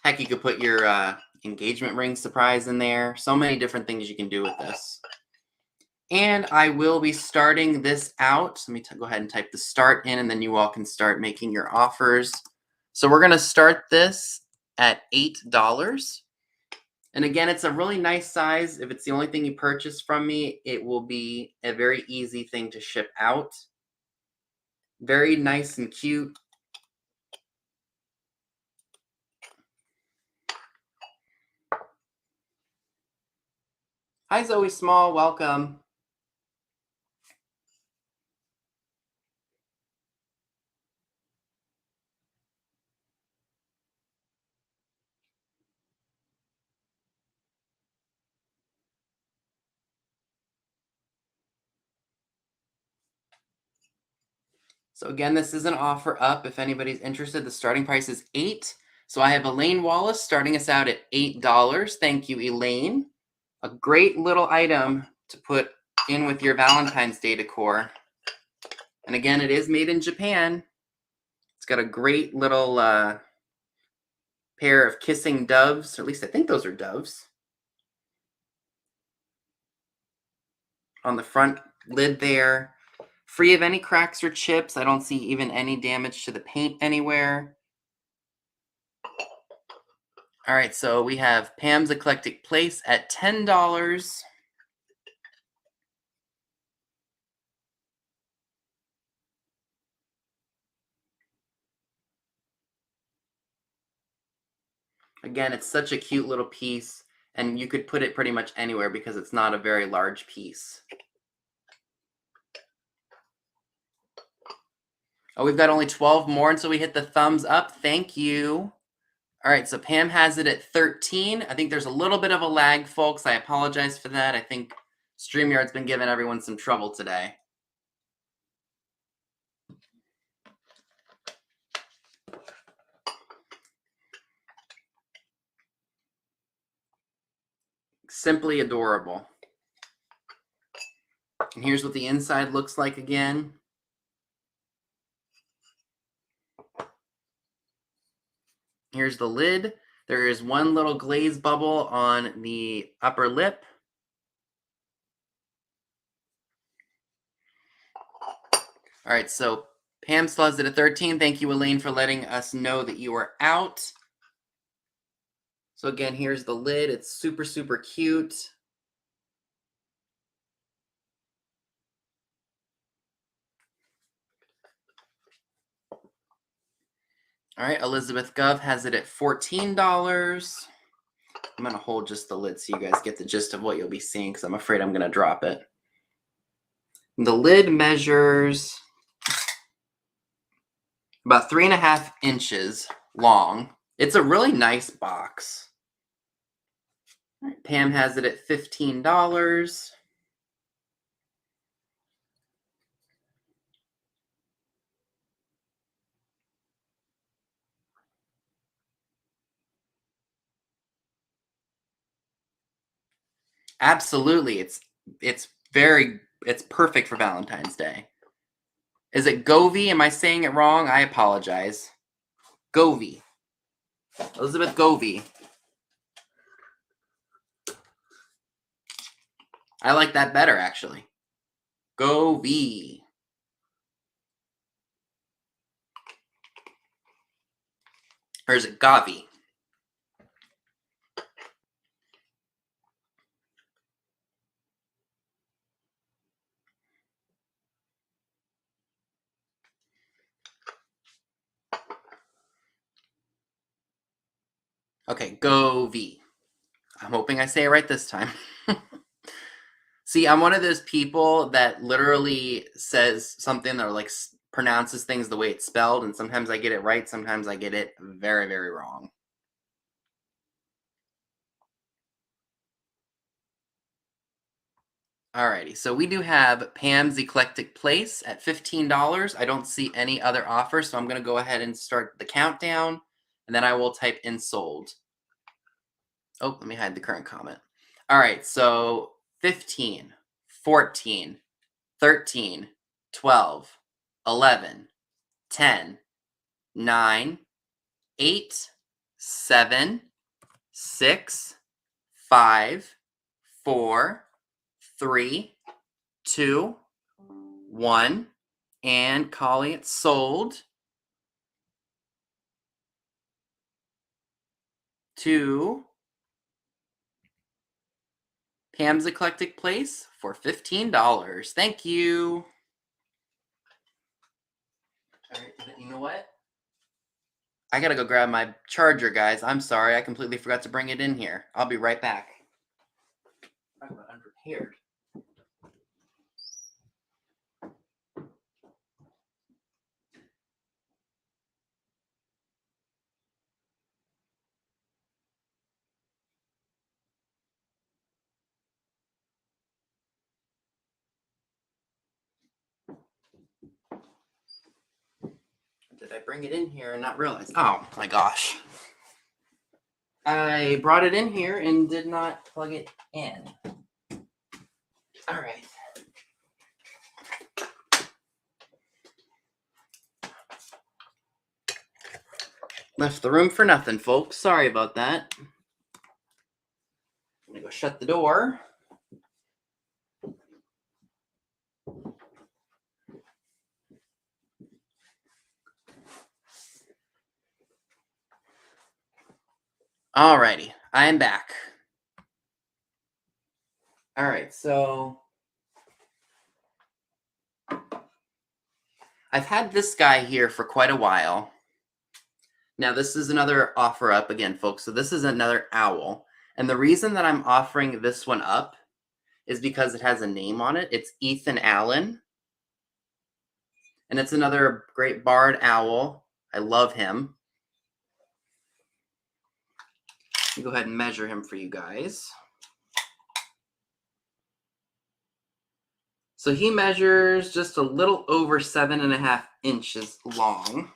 Speaker 1: Heck, you could put your engagement ring surprise in there. So many different things you can do with this. And I will be starting this out. Let me go ahead and type the start in, and then you all can start making your offers. So we're going to start this at $8. And again, it's a really nice size. If it's the only thing you purchase from me, it will be a very easy thing to ship out. Very nice and cute. Hi, Zoe Small. Welcome. So again, this is an offer up. If anybody's interested, the starting price is $8. So I have Elaine Wallace starting us out at $8. Thank you, Elaine. A great little item to put in with your Valentine's Day decor. And again, it is made in Japan. It's got a great little pair of kissing doves, or at least I think those are doves, on the front lid there. Free of any cracks or chips. I don't see even any damage to the paint anywhere. All right, so we have Pam's Eclectic Place at $10. Again, it's such a cute little piece, and you could put it pretty much anywhere because it's not a very large piece. Oh, we've got only 12 more until we hit the thumbs up. Thank you. All right, so Pam has it at 13. I think there's a little bit of a lag, folks. I apologize for that. I think StreamYard's been giving everyone some trouble today. Simply adorable. And here's what the inside looks like again. Here's the lid. There is one little glaze bubble on the upper lip. All right, so Pam still has it at 13. Thank you, Elaine, for letting us know that you are out. So again, here's the lid. It's super, super cute. All right, Elizabeth Gov has it at $14. I'm going to hold just the lid so you guys get the gist of what you'll be seeing because I'm afraid I'm going to drop it. The lid measures about 3.5 inches long. It's a really nice box. All right, Pam has it at $15. Absolutely, it's perfect for Valentine's Day. Is it Govey? Am I saying it wrong? I apologize. Govey. Elizabeth Govey. I like that better, actually. Govey. Or is it Gavi? Okay, Govey. I'm hoping I say it right this time. See, I'm one of those people that literally says something or like pronounces things the way it's spelled, and sometimes I get it right, sometimes I get it very, very wrong. Alrighty, so we do have Pam's Eclectic Place at $15. I don't see any other offers, so I'm going to go ahead and start the countdown, and then I will type in sold. Oh, let me hide the current comment. All right, so 15, 14, 13, 12, 11, 10, 9, 8, 7, 6, 5, 4, 3, 2, 1, and calling it sold to Pam's Eclectic Place for $15. Thank you. All right, you know what? I gotta go grab my charger, guys. I'm sorry, I completely forgot to bring it in here. I'll be right back. I'm unprepared. Did I bring it in here and not realize? Oh my gosh. I brought it in here and did not plug it in. All right. Left the room for nothing, folks. Sorry about that. I'm gonna go shut the door. Alrighty, I am back. All right, so I've had this guy here for quite a while. Now, this is another offer up again, folks. So this is another owl. And the reason that I'm offering this one up is because it has a name on it. It's Ethan Allen. And it's another great barred owl. I love him. Let me go ahead and measure him for you guys. So he measures just a little over 7.5 inches long.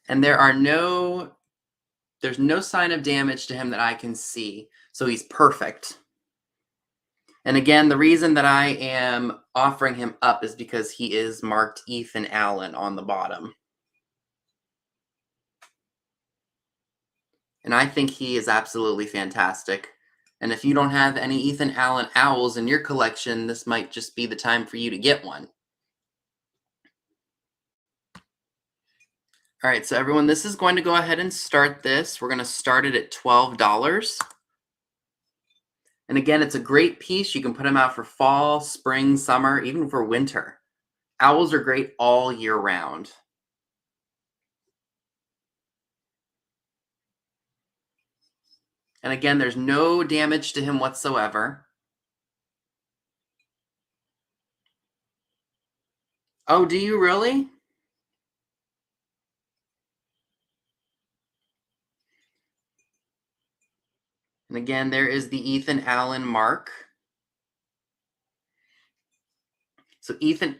Speaker 1: And there's no sign of damage to him that I can see. So he's perfect. And again, the reason that I am offering him up is because he is marked Ethan Allen on the bottom. And I think he is absolutely fantastic. And if you don't have any Ethan Allen owls in your collection, this might just be the time for you to get one. All right, so everyone, this is going to go ahead and start this. We're going to start it at $12. And again, it's a great piece. You can put them out for fall, spring, summer, even for winter. Owls are great all year round. And again, there's no damage to him whatsoever. Oh, do you really? And again, there is the Ethan Allen mark. So Ethan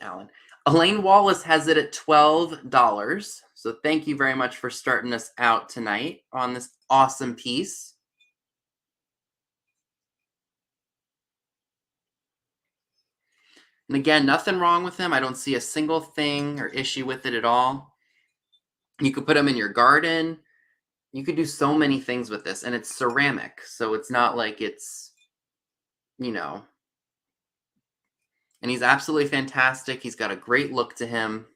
Speaker 1: Allen. Elaine Wallace has it at $12. So thank you very much for starting us out tonight on this awesome piece. And again, nothing wrong with them. I don't see a single thing or issue with it at all. You could put them in your garden. You could do so many things with this, and it's ceramic, so it's not like it's, you know. And he's absolutely fantastic. He's got a great look to him.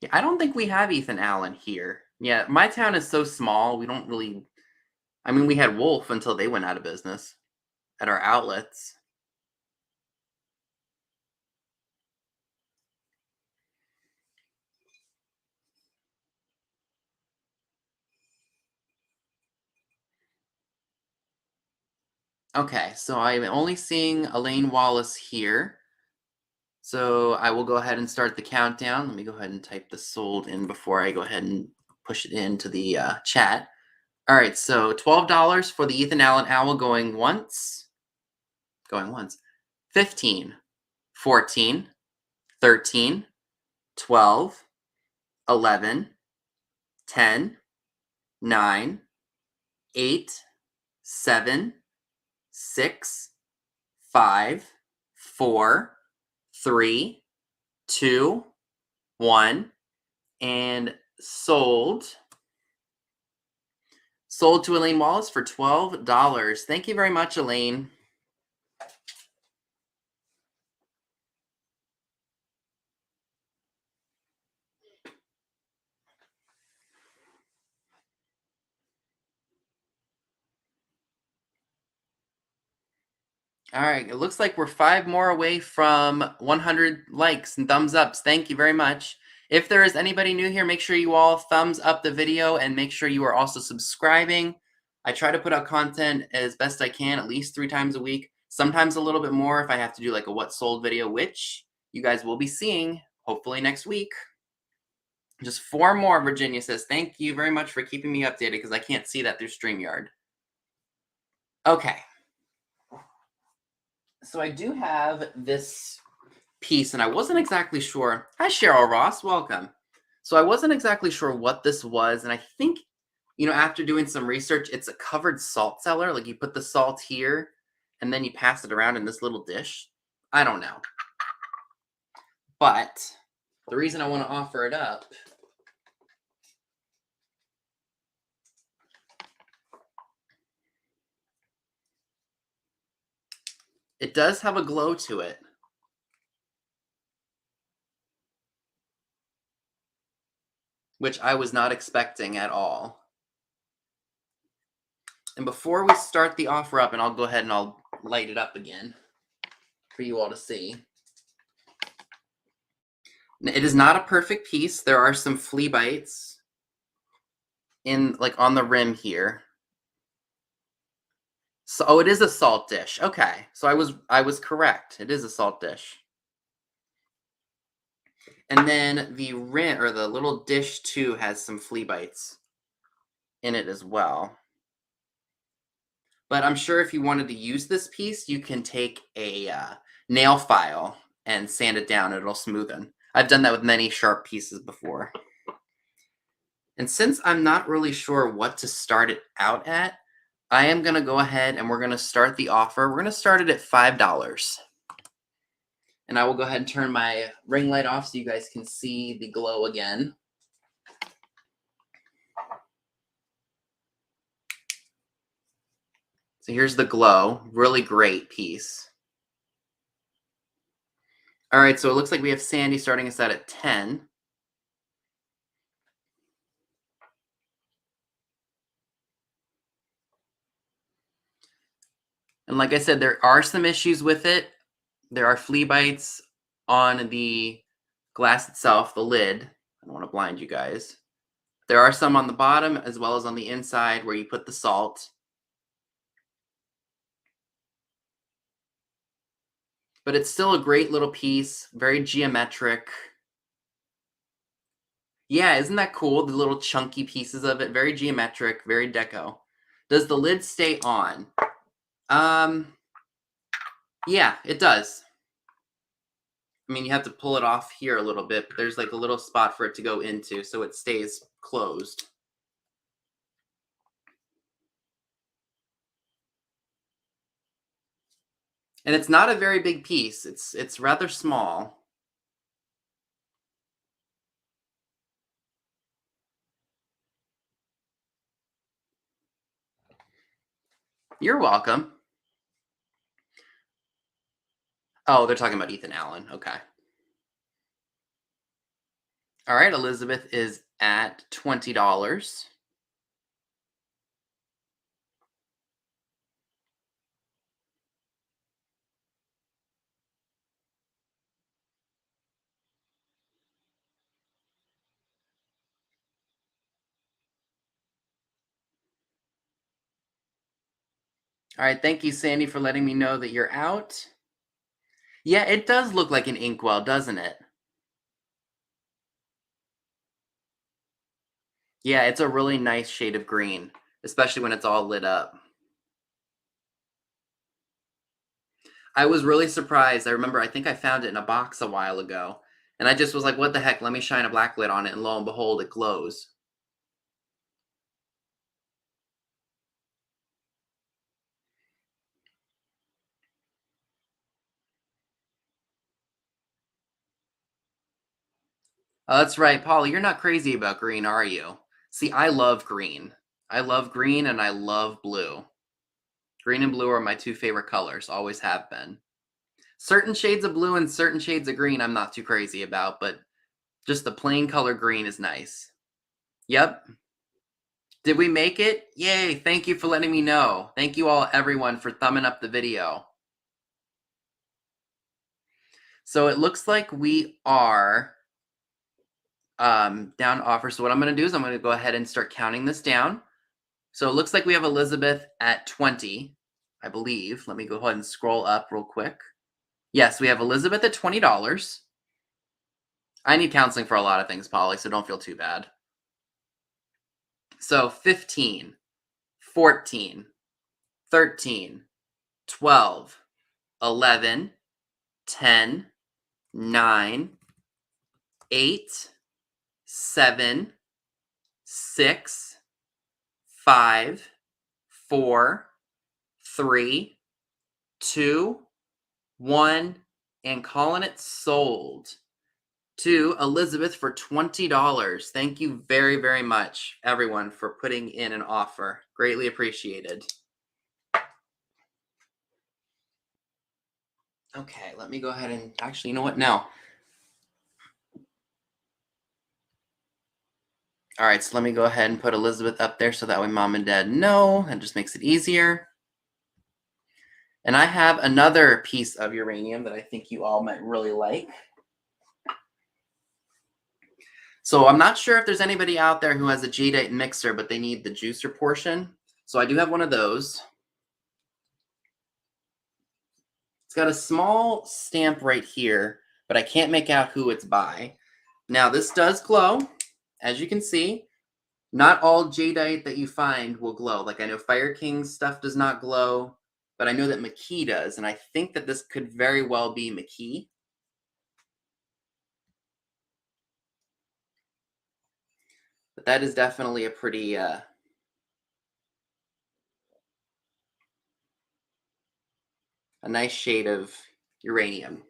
Speaker 1: Yeah, I don't think we have Ethan Allen here. Yeah, my town is so small. We don't really. I mean, we had Wolf until they went out of business at our outlets. Okay, so I'm only seeing Elaine Wallace here. So I will go ahead and start the countdown. Let me go ahead and type the sold in before I go ahead and push it into the chat. All right, so $12 for the Ethan Allen Owl going once. Going once. 15, 14, 13, 12, 11, 10, 9, 8, 7, 6, 5, 4, 3, 2, 1, and sold. Sold to Elaine Wallace for $12. Thank you very much, Elaine. All right, it looks like we're 5 more away from 100 likes and thumbs ups. Thank you very much. If there is anybody new here, make sure you all thumbs up the video and make sure you are also subscribing. I try to put out content as best I can, at least 3 times a week, sometimes a little bit more if I have to do like a what sold video, which you guys will be seeing hopefully next week. Just 4 more, Virginia says. Thank you very much for keeping me updated because I can't see that through StreamYard. Okay. So I do have this piece, and I wasn't exactly sure. Hi, Cheryl Ross. Welcome. So I wasn't exactly sure what this was, and I think, after doing some research, it's a covered salt cellar. Like you put the salt here, and then you pass it around in this little dish. I don't know. But the reason I want to offer it up it does have a glow to it. Which I was not expecting at all. And before we start the offer up, and I'll go ahead and I'll light it up again for you all to see. It is not a perfect piece. There are some flea bites on the rim here. So, it is a salt dish. Okay, so I was correct. It is a salt dish. And then the rim, or the little dish too, has some flea bites in it as well. But I'm sure if you wanted to use this piece, you can take a nail file and sand it down. It'll smoothen. I've done that with many sharp pieces before. And since I'm not really sure what to start it out at, I am going to go ahead and we're going to start the offer. We're going to start it at $5. And I will go ahead and turn my ring light off so you guys can see the glow again. So here's the glow. Really great piece. All right, so it looks like we have Sandy starting us out at 10. And like I said, there are some issues with it. There are flea bites on the glass itself, the lid. I don't want to blind you guys. There are some on the bottom as well as on the inside where you put the salt. But it's still a great little piece, very geometric. Yeah, isn't that cool? The little chunky pieces of it, very geometric, very deco. Does the lid stay on? Yeah, it does. I mean, you have to pull it off here a little bit, but there's like a little spot for it to go into, so it stays closed. And it's not a very big piece. It's rather small. You're welcome. Oh, they're talking about Ethan Allen. Okay. All right, Elizabeth is at $20. All right, thank you, Sandy, for letting me know that you're out. Yeah, it does look like an inkwell, doesn't it? Yeah, it's a really nice shade of green, especially when it's all lit up. I was really surprised. I remember, I think I found it in a box a while ago, and I just was like, what the heck? Let me shine a black lid on it, and lo and behold, it glows. Oh, that's right, Polly. You're not crazy about green, are you? See, I love green. I love green and I love blue. Green and blue are my two favorite colors, always have been. Certain shades of blue and certain shades of green I'm not too crazy about, but just the plain color green is nice. Yep. Did we make it? Yay, thank you for letting me know. Thank you all, everyone, for thumbing up the video. So it looks like we are down to offer. So what I'm going to do is I'm going to go ahead and start counting this down. So it looks like we have Elizabeth at 20, I believe. Let me go ahead and scroll up real quick. Yes, we have Elizabeth at $20. I need counseling for a lot of things, Polly, so don't feel too bad. So 15, 14, 13, 12, 11, 10, 9, 8, 7, 6, 5, 4, 3, 2, 1, and calling it sold to Elizabeth for $20. Thank you very, very much, everyone, for putting in an offer. Greatly appreciated. Okay, let me go ahead and actually, you know what? Now. All right, so let me go ahead and put Elizabeth up there so that way mom and dad know. That just makes it easier. And I have another piece of uranium that I think you all might really like. So I'm not sure if there's anybody out there who has a Jadeite mixer, but they need the juicer portion. So I do have one of those. It's got a small stamp right here, but I can't make out who it's by. Now this does glow, as you can see. Not all Jadeite that you find will glow. Like I know Fire King's stuff does not glow, but I know that McKee does, and I think that this could very well be McKee. But that is definitely a pretty a nice shade of uranium.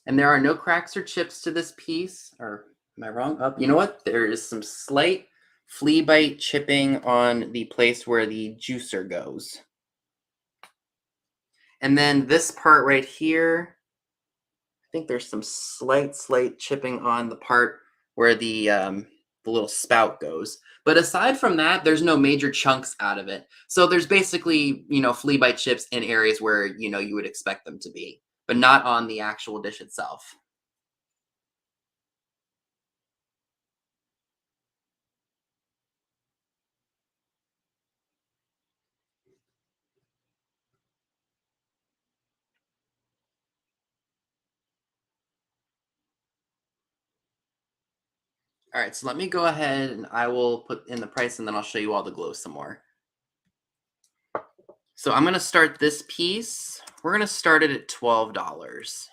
Speaker 1: And there are no cracks or chips to this piece. Or am I wrong? Oh, you know what? There is some slight flea bite chipping on the place where the juicer goes. And then this part right here, I think there's some slight chipping on the part where the little spout goes. But aside from that, there's no major chunks out of it. So there's basically, flea bite chips in areas where, you would expect them to be, but not on the actual dish itself. All right, so let me go ahead and I will put in the price and then I'll show you all the glow some more. So I'm going to start this piece. We're going to start it at $12.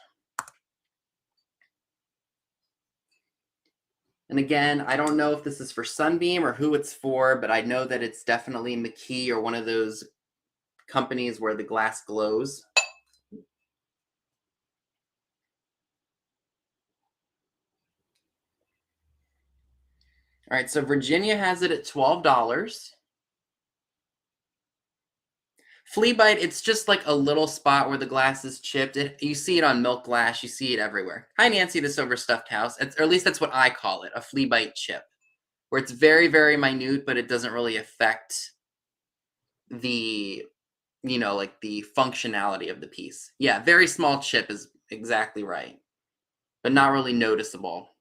Speaker 1: And again, I don't know if this is for Sunbeam or who it's for, but I know that it's definitely McKee or one of those companies where the glass glows. All right, so Virginia has it at $12. Flea bite, it's just like a little spot where the glass is chipped. You see it on milk glass. You see it everywhere. Hi, Nancy, this overstuffed house. Or at least that's what I call it, a flea bite chip, where it's very, very minute, but it doesn't really affect the, like the functionality of the piece. Yeah, very small chip is exactly right, but not really noticeable.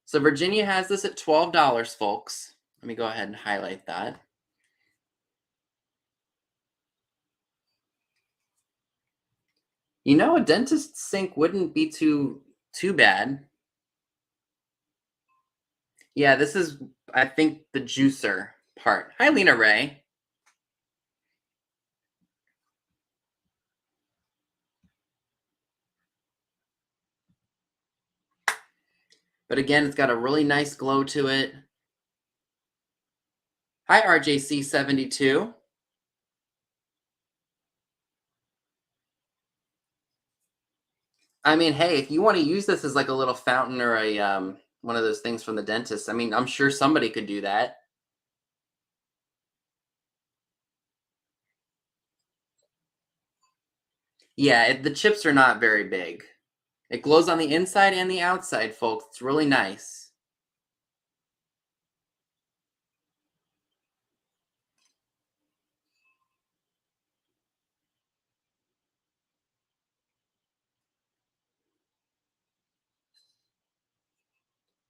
Speaker 1: So Virginia has this at $12, folks. Let me go ahead and highlight that. A dentist's sink wouldn't be too bad. Yeah, this is, I think, the juicer part. Hi, Lena Ray. But again, it's got a really nice glow to it. Hi, RJC72. I mean, hey, if you want to use this as like a little fountain or a one of those things from the dentist, I mean, I'm sure somebody could do that. Yeah, the chips are not very big. It glows on the inside and the outside, folks. It's really nice.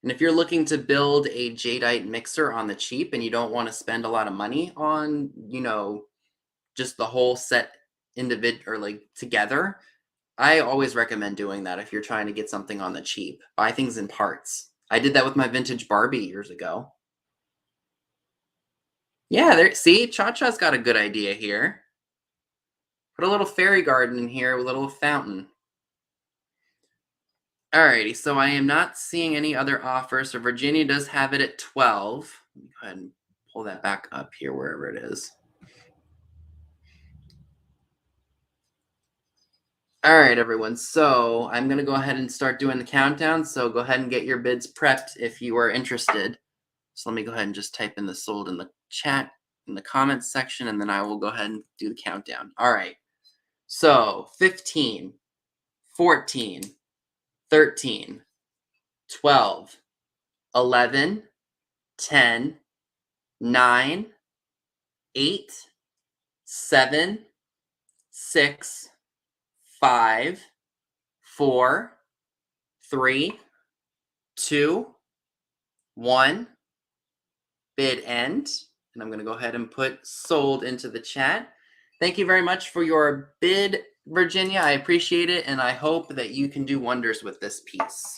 Speaker 1: And if you're looking to build a Jadeite mixer on the cheap and you don't want to spend a lot of money on, just the whole set or like together, I always recommend doing that if you're trying to get something on the cheap. Buy things in parts. I did that with my vintage Barbie years ago. Yeah, there. See, Cha-Cha's got a good idea here. Put a little fairy garden in here with a little fountain. Alrighty, so I am not seeing any other offers. So Virginia does have it at 12. Let me go ahead and pull that back up here, wherever it is. All right, everyone. So I'm going to go ahead and start doing the countdown. So go ahead and get your bids prepped if you are interested. So let me go ahead and just type in the sold in the chat, in the comments section, and then I will go ahead and do the countdown. All right. So 15, 14, 13, 12, 11, 10, 9, 8, 7, 6, 5, 4, 3, 2, 1. Bid end. And I'm going to go ahead and put sold into the chat. Thank you very much for your bid, Virginia. I appreciate it, and I hope that you can do wonders with this piece.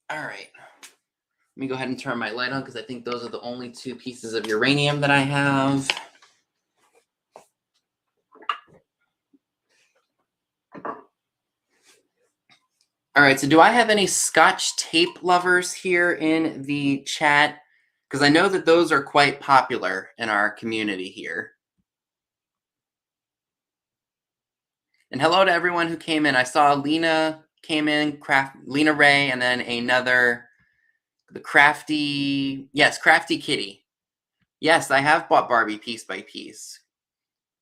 Speaker 1: All right. Let me go ahead and turn my light on because I think those are the only two pieces of uranium that I have. All right, so do I have any Scotch tape lovers here in the chat? Because I know that those are quite popular in our community here. And hello to everyone who came in. I saw Lena came in, Lena Ray, and then the Crafty Kitty. Yes, I have bought Barbie piece by piece.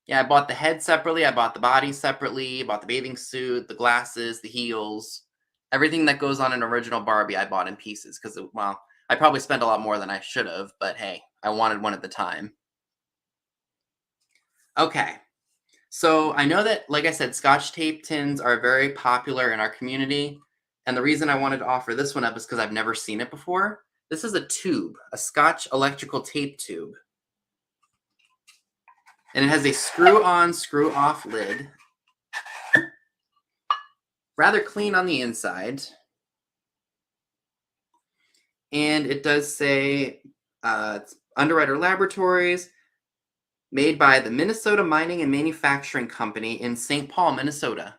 Speaker 1: Yeah, I bought the head separately, I bought the body separately, I bought the bathing suit, the glasses, the heels. Everything that goes on an original Barbie I bought in pieces because, well, I probably spent a lot more than I should have, but hey, I wanted one at the time. Okay. So I know that, like I said, Scotch tape tins are very popular in our community. And the reason I wanted to offer this one up is because I've never seen it before. This is a tube, a Scotch electrical tape tube. And it has a screw-on, screw-off lid. Rather clean on the inside. And it does say it's Underwriter Laboratories, made by the Minnesota Mining and Manufacturing Company in St. Paul, Minnesota.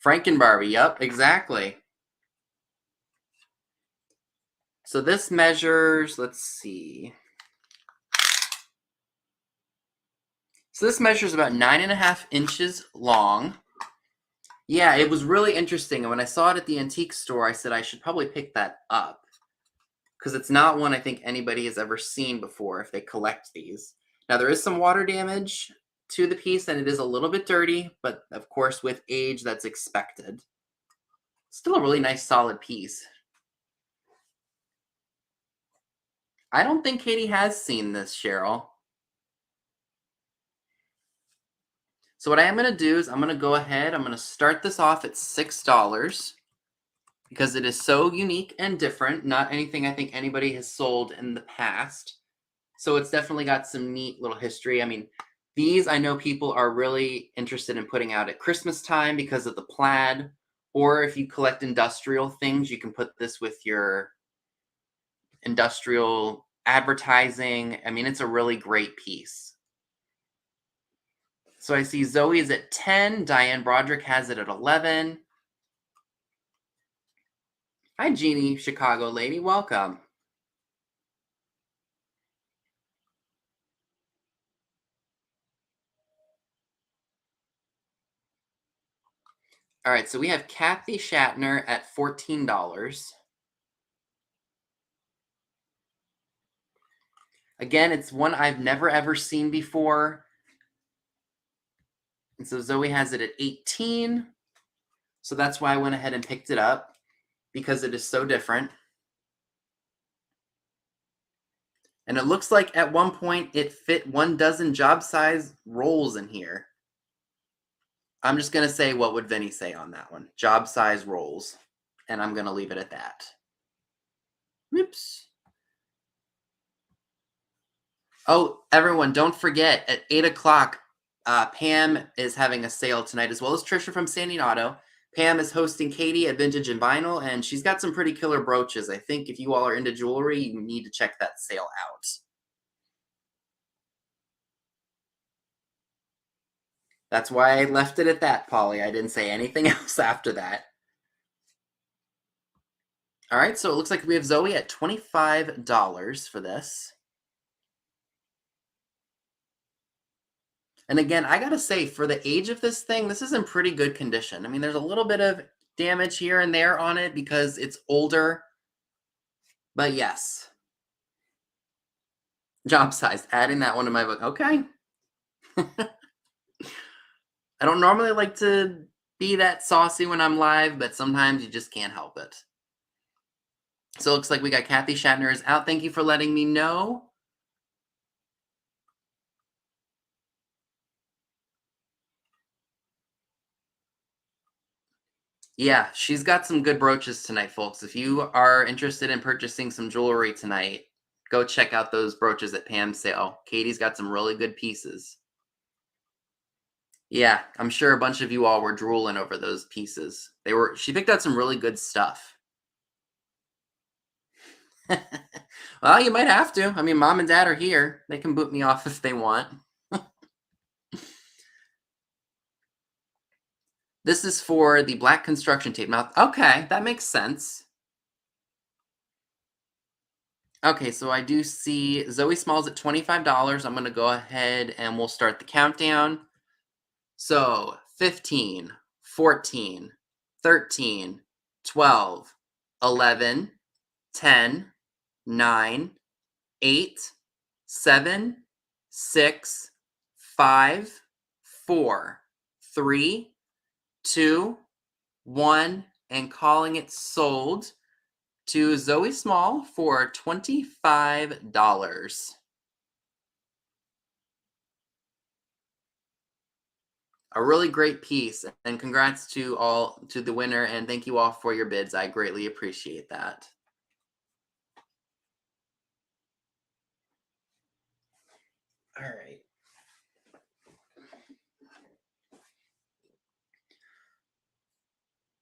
Speaker 1: Frankenbarbie, yep, exactly. So this measures, let's see. So this measures about 9.5 inches long. Yeah, it was really interesting. And when I saw it at the antique store, I said I should probably pick that up. Because it's not one I think anybody has ever seen before if they collect these. Now, there is some water damage to the piece, and it is a little bit dirty, but of course, with age, that's expected. Still a really nice, solid piece. I don't think Katie has seen this, Cheryl. So what I am going to do is I'm going to go ahead, I'm going to start this off at $6 because it is so unique and different. Not anything I think anybody has sold in the past. So it's definitely got some neat little history. I mean, these I know people are really interested in putting out at Christmas time because of the plaid. Or if you collect industrial things, you can put this with your industrial advertising. I mean, it's a really great piece. So I see Zoe is at 10. Diane Broderick has it at 11. Hi, Jeannie, Chicago lady. Welcome. All right, so we have Kathy Shatner at $14. Again, it's one I've never ever seen before. And so Zoe has it at 18. So that's why I went ahead and picked it up, because it is so different. And it looks like at one point it fit 1 dozen job size rolls in here. I'm just going to say, what would Vinny say on that one? Job size rolls. And I'm going to leave it at that. Oops. Oh, everyone, don't forget, at 8 o'clock, Pam is having a sale tonight, as well as Trisha from Standing Auto. Pam is hosting Katie at Vintage and Vinyl, and she's got some pretty killer brooches. I think if you all are into jewelry, you need to check that sale out. That's why I left it at that, Polly. I didn't say anything else after that. All right, so it looks like we have Zoe at $25 for this. And again, I gotta say, for the age of this thing, this is in pretty good condition. I mean, there's a little bit of damage here and there on it because it's older. But yes. Job size, adding that one to my book. Okay. I don't normally like to be that saucy when I'm live, but sometimes you just can't help it. So it looks like we got Kathy Shatner is out. Thank you for letting me know. Yeah, she's got some good brooches tonight, folks. If you are interested in purchasing some jewelry tonight, go check out those brooches at Pam's sale. Katie's got some really good pieces. Yeah, I'm sure a bunch of you all were drooling over those pieces. She picked out some really good stuff. Well, you might have to. I mean, mom and dad are here. They can boot me off if they want. This is for the black construction tape. Now, okay, that makes sense. Okay, so I do see Zoe Smalls at $25. I'm going to go ahead and we'll start the countdown. So 15, 14, 13, 12, 11, 10, 9, 8, 7, 6, 5, 4, 3, 2, 1, and calling it sold to Zoe Small for $25. A really great piece, and congrats to the winner, and thank you all for your bids. I greatly appreciate that. All right.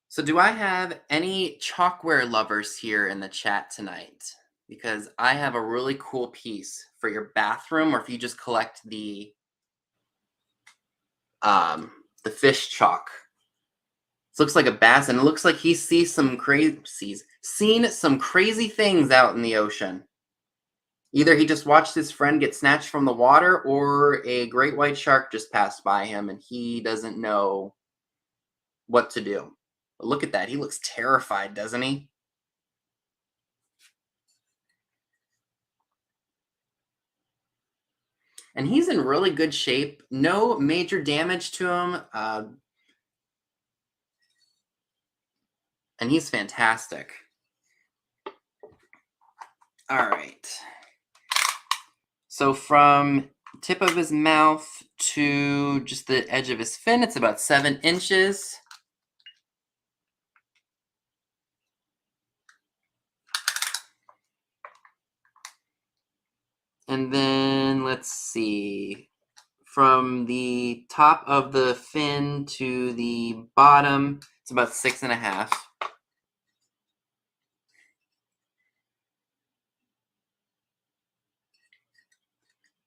Speaker 1: So do I have any chalkware lovers here in the chat tonight? Because I have a really cool piece for your bathroom, or if you just collect the fish chalk. This looks like a bass, and it looks like he's seen some crazy things out in the ocean. Either he just watched his friend get snatched from the water, or a great white shark just passed by him and he doesn't know what to do. But look at that. He looks terrified, doesn't he? And he's in really good shape. No major damage to him. And he's fantastic. All right. So from tip of his mouth to just the edge of his fin, it's about 7 inches. And then let's see, from the top of the fin to the bottom, it's about 6.5.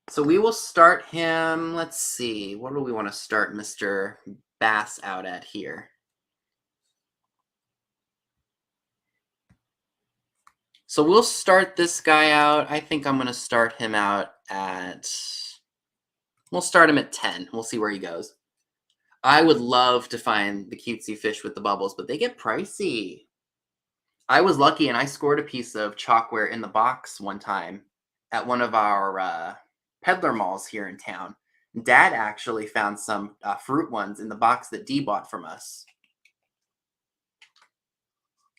Speaker 1: So we will start him, let's see, what do we want to start Mr. Bass out at here? So we'll start this guy out. I think I'm going to start him out at, we'll start him at 10. We'll see where he goes. I would love to find the cutesy fish with the bubbles, but they get pricey. I was lucky and I scored a piece of chalkware in the box one time at one of our peddler malls here in town. Dad actually found some fruit ones in the box that Dee bought from us.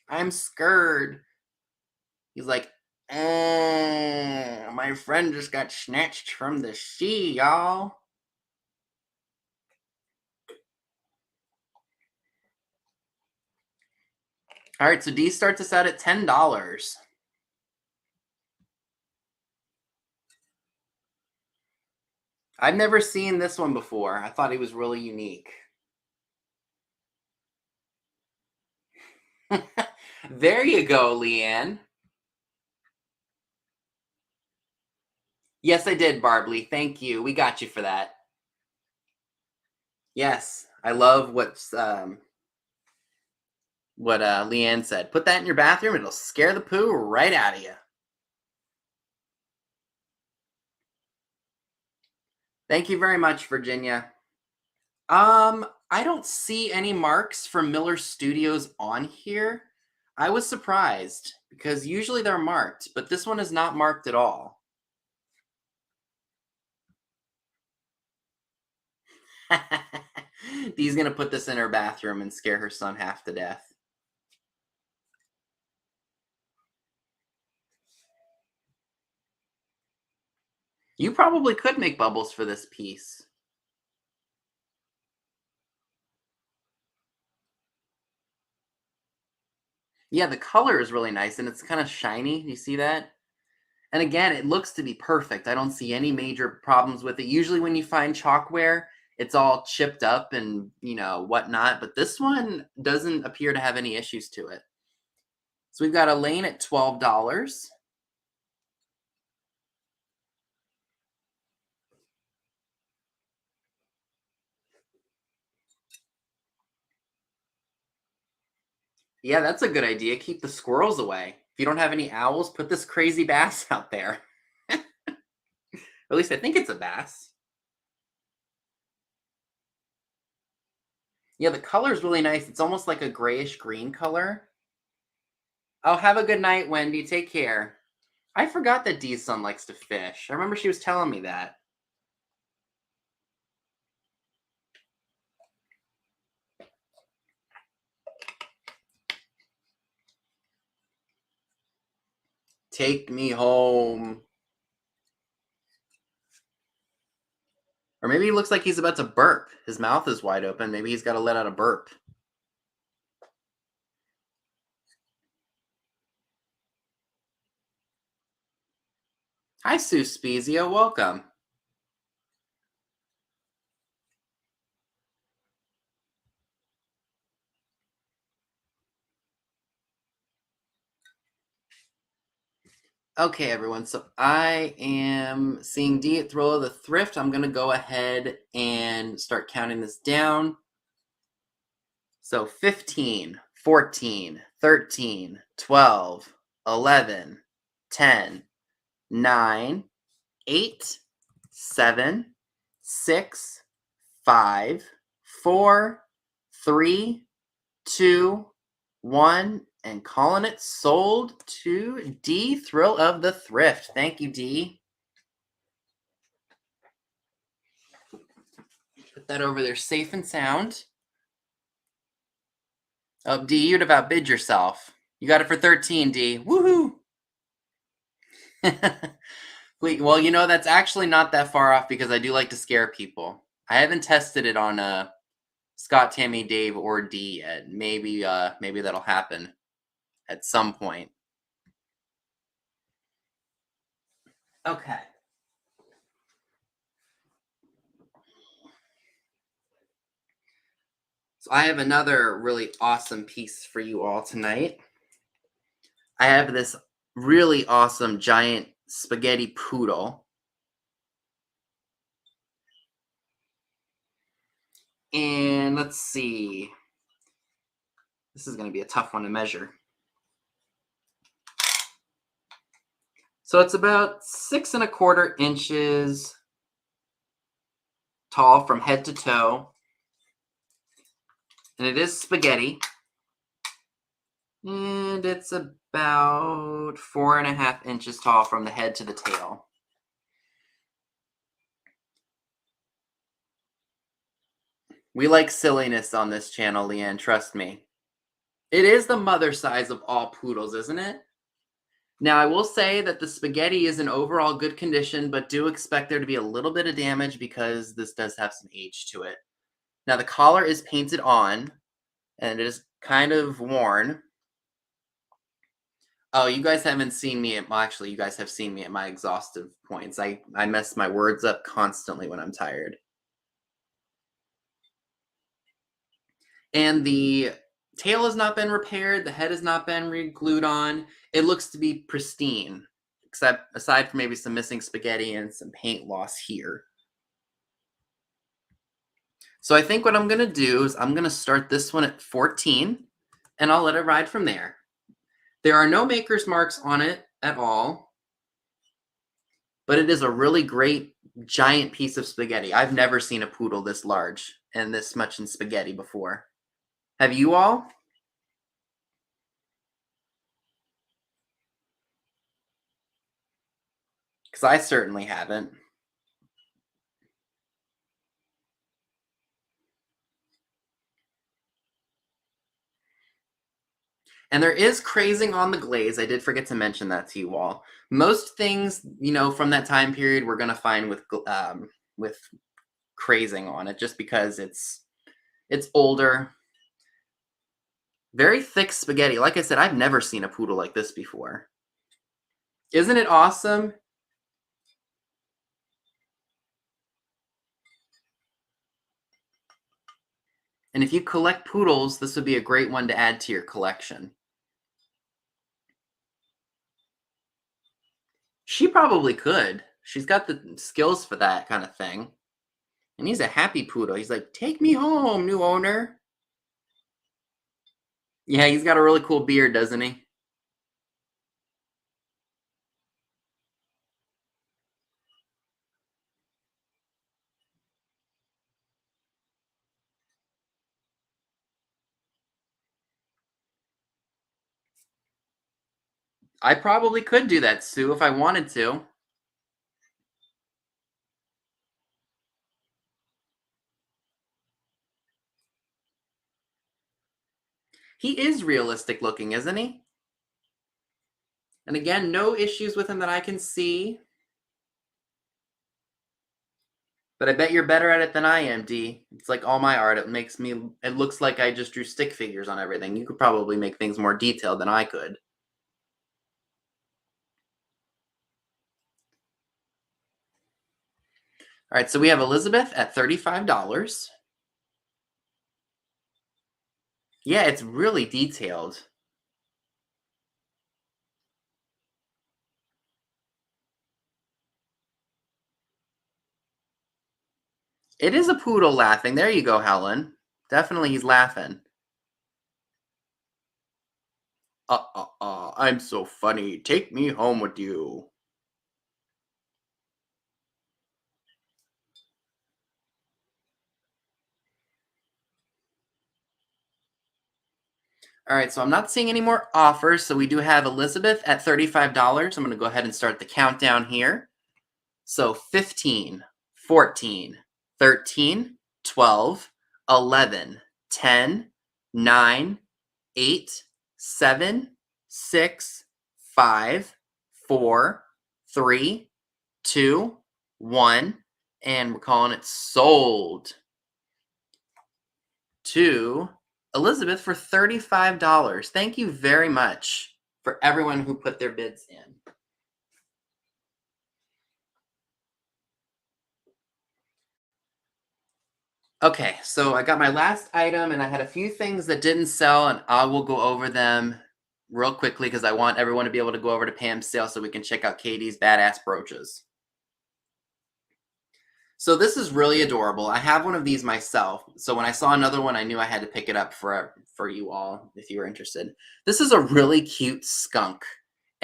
Speaker 1: I'm scared. He's like, my friend just got snatched from the sea, y'all. All right, so Dee starts us out at $10. I've never seen this one before. I thought he was really unique. There you go, Leanne. Yes, I did, Barbly. Thank you. We got you for that. Yes, I love what Leanne said. Put that in your bathroom. It'll scare the poo right out of you. Thank you very much, Virginia. I don't see any marks from Miller Studios on here. I was surprised because usually they're marked, but this one is not marked at all. Dee's gonna put this in her bathroom and scare her son half to death. You probably could make bubbles for this piece. Yeah, the color is really nice and it's kind of shiny. You see that? And again, it looks to be perfect. I don't see any major problems with it. Usually when you find chalkware, it's all chipped up and, whatnot. But this one doesn't appear to have any issues to it. So we've got Elaine at $12. Yeah, that's a good idea. Keep the squirrels away. If you don't have any owls, put this crazy bass out there. At least I think it's a bass. Yeah, the color is really nice. It's almost like a grayish green color. Oh, have a good night, Wendy. Take care. I forgot that Dee's son likes to fish. I remember she was telling me that. Take me home. Or maybe he looks like he's about to burp. His mouth is wide open. Maybe he's got to let out a burp. Hi, Sue Spezia. Welcome. Okay, everyone. So I am seeing Dee at Thrill of the Thrift. I'm going to go ahead and start counting this down. So 15, 14, 13, 12, 11, 10, 9, 8, 7, 6, 5, 4, 3, 2, 1, and calling it sold to D, Thrill of the Thrift. Thank you, D. Put that over there safe and sound. Oh, D, you'd have outbid yourself. You got it for 13, D. Woohoo! Well, you know, that's actually not that far off because I do like to scare people. I haven't tested it on Scott, Tammy, Dave, or D yet. Maybe that'll happen at some point. Okay. So I have another really awesome piece for you all tonight. I have this really awesome giant spaghetti poodle. And let's see. This is going to be a tough one to measure. So it's about 6¼ inches tall from head to toe. And it is spaghetti. And it's about 4½ inches tall from the head to the tail. We like silliness on this channel, Leanne, trust me. It is the mother size of all poodles, isn't it? Now, I will say that the spaghetti is in overall good condition, but do expect there to be a little bit of damage because this does have some age to it. Now, the collar is painted on, and it is kind of worn. Oh, you guys haven't seen me at, well, actually, you guys have seen me at my exhaustive points. I mess my words up constantly when I'm tired. And the tail has not been repaired. The head has not been re-glued on. It looks to be pristine, except aside from maybe some missing spaghetti and some paint loss here. So I think what I'm going to do is I'm going to start this one at 14, and I'll let it ride from there. There are no maker's marks on it at all, but it is a really great giant piece of spaghetti. I've never seen a poodle this large and this much in spaghetti before. Have you all? Because I certainly haven't. And there is crazing on the glaze. I did forget to mention that to you all. Most things, you know, from that time period, we're going to find with crazing on it, just because it's older. Very thick spaghetti. Like I said, I've never seen a poodle like this before. Isn't it awesome? And if you collect poodles, this would be a great one to add to your collection. She probably could. She's got the skills for that kind of thing. And he's a happy poodle. He's like, take me home, new owner. Yeah, he's got a really cool beard, doesn't he? I probably could do that, Sue, if I wanted to. He is realistic looking, isn't he? And again, no issues with him that I can see. But I bet you're better at it than I am, D. It's like all my art. It looks like I just drew stick figures on everything. You could probably make things more detailed than I could. All right, so we have Elizabeth at $35. Yeah, it's really detailed. It is a poodle laughing. There you go, Helen. Definitely he's laughing. I'm so funny. Take me home with you. All right, so I'm not seeing any more offers. So we do have Elizabeth at $35. I'm going to go ahead and start the countdown here. So 15, 14, 13, 12, 11, 10, 9, 8, 7, 6, 5, 4, 3, 2, 1. And we're calling it sold to Elizabeth for $35. Thank you very much for everyone who put their bids in. Okay, so I got my last item and I had a few things that didn't sell, and I will go over them real quickly because I want everyone to be able to go over to Pam's sale so we can check out Katie's badass brooches. So this is really adorable. I have one of these myself. So when I saw another one, I knew I had to pick it up for you all if you were interested. This is a really cute skunk.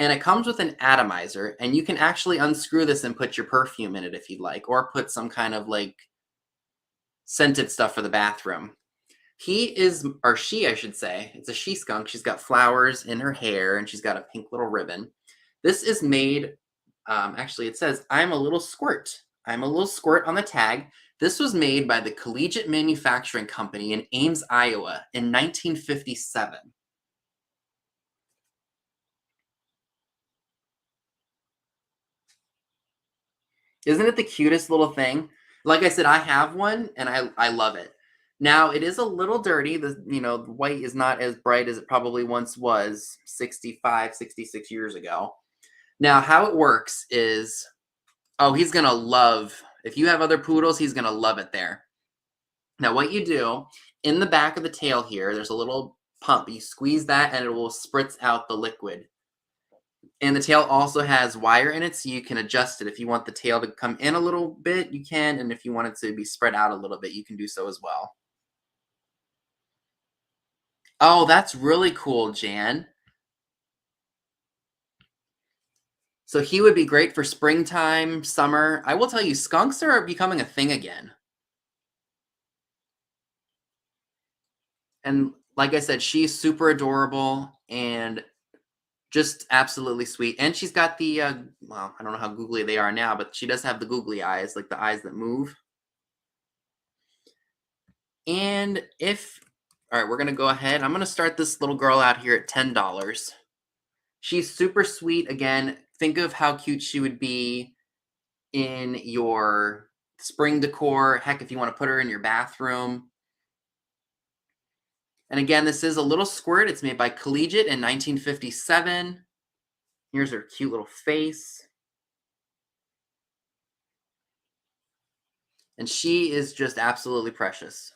Speaker 1: And it comes with an atomizer, and you can actually unscrew this and put your perfume in it if you'd like, or put some kind of like scented stuff for the bathroom. He is, or she, I should say, it's a she skunk. She's got flowers in her hair and she's got a pink little ribbon. This is made, actually, it says, I'm a little squirt. I'm a little squirt on the tag. This was made by the Collegiate Manufacturing Company in Ames, Iowa in 1957. Isn't it the cutest little thing? Like I said, I have one and I love it. Now it is a little dirty. The white is not as bright as it probably once was 65, 66 years ago. Now how it works is, oh, he's gonna love, if you have other poodles, he's gonna love it there. Now what you do, in the back of the tail here, there's a little pump. You squeeze that and it will spritz out the liquid. And the tail also has wire in it, so you can adjust it. If you want the tail to come in a little bit, you can. And if you want it to be spread out a little bit, you can do so as well. Oh, that's really cool, Jan. So he would be great for springtime, summer. I will tell you, skunks are becoming a thing again. And like I said, she's super adorable and just absolutely sweet. And she's got the, well, I don't know how googly they are now, but she does have the googly eyes, like the eyes that move. And if, all right, we're going to go ahead. I'm going to start this little girl out here at $10. She's super sweet. Again, think of how cute she would be in your spring decor. Heck, if you want to put her in your bathroom. And again, this is a little squirt. It's made by Collegiate in 1957. Here's her cute little face. And she is just absolutely precious.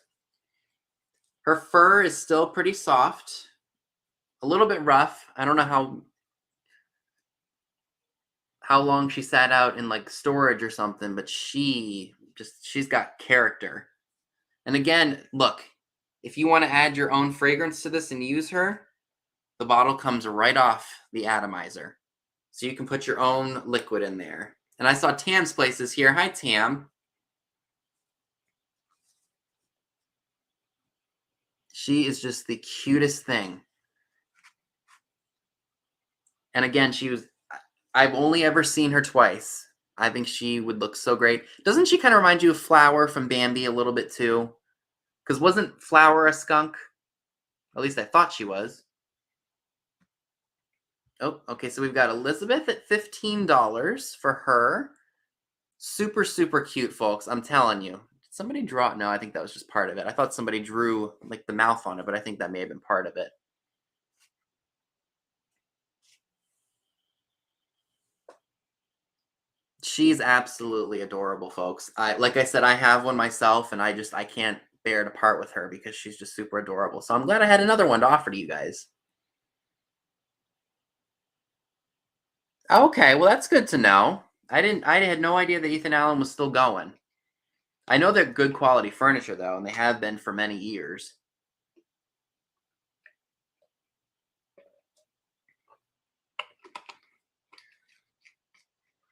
Speaker 1: Her fur is still pretty soft, a little bit rough. I don't know how long she sat out in like storage or something, but she's got character. And again, look, if you want to add your own fragrance to this and use her, the bottle comes right off the atomizer. So you can put your own liquid in there. And I saw Tam's places here. Hi, Tam. She is just the cutest thing. And again, I've only ever seen her twice. I think she would look so great. Doesn't she kind of remind you of Flower from Bambi a little bit too? Because wasn't Flower a skunk? At least I thought she was. Oh, okay, so we've got Elizabeth at $15 for her. Super, super cute, folks. I'm telling you. Did somebody draw? No, I think that was just part of it. I thought somebody drew like the mouth on it, but I think that may have been part of it. She's absolutely adorable, folks. Like I said, I have one myself, and I can't bear to part with her because she's just super adorable. So I'm glad I had another one to offer to you guys. Okay, well that's good to know. I had no idea that Ethan Allen was still going. I know they're good quality furniture though, and they have been for many years.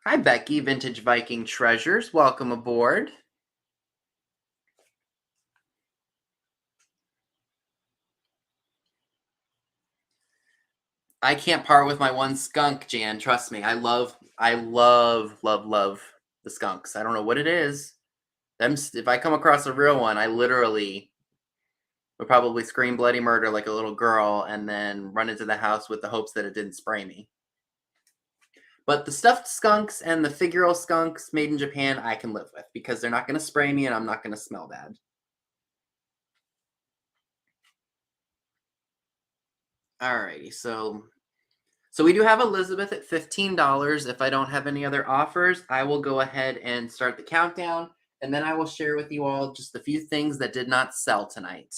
Speaker 1: Hi, Becky, Vintage Viking Treasures. Welcome aboard. I can't part with my one skunk, Jan. Trust me. I love the skunks. I don't know what it is. If I come across a real one, I literally would probably scream bloody murder like a little girl and then run into the house with the hopes that it didn't spray me. But the stuffed skunks and the figural skunks made in Japan, I can live with because they're not going to spray me and I'm not going to smell bad. Alrighty, so we do have Elizabeth at $15. If I don't have any other offers, I will go ahead and start the countdown, and then I will share with you all just a few things that did not sell tonight.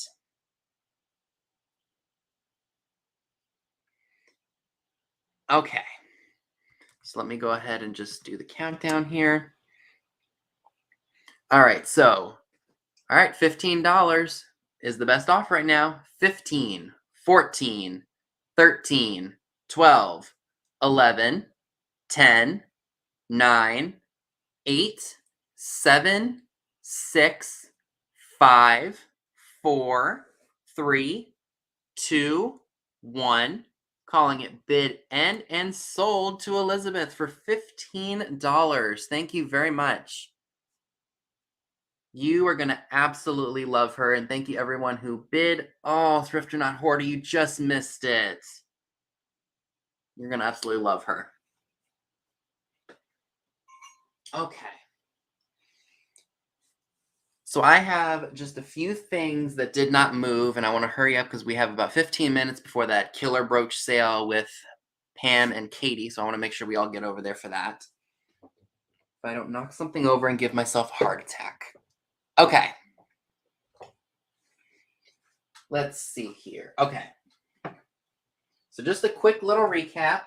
Speaker 1: Okay, so let me go ahead and just do the countdown here. All right, $15 is the best offer right now. 15, 14, 13, 12, 11, 10, 9, 8, 7, 6, 5, 4, 3, 2, 1. Calling it bid and sold to Elizabeth for $15. Thank you very much. You are going to absolutely love her, and thank you everyone who bid. Oh, Thrifter Not Hoarder, you just missed it. You're going to absolutely love her. Okay. So I have just a few things that did not move, and I want to hurry up because we have about 15 minutes before that killer brooch sale with Pam and Katie, so I want to make sure we all get over there for that. If I don't knock something over and give myself a heart attack. Okay. Let's see here. Okay. So just a quick little recap.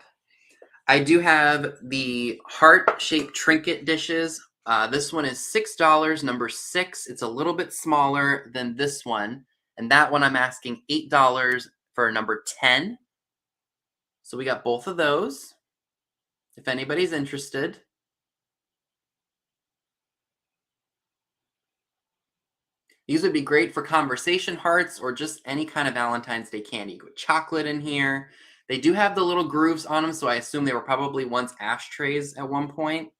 Speaker 1: I do have the heart-shaped trinket dishes. This one is $6, number 6. It's a little bit smaller than this one. And that one I'm asking $8 for number 10. So we got both of those, if anybody's interested. These would be great for conversation hearts or just any kind of Valentine's Day candy. With chocolate in here. They do have the little grooves on them, so I assume they were probably once ashtrays at one point.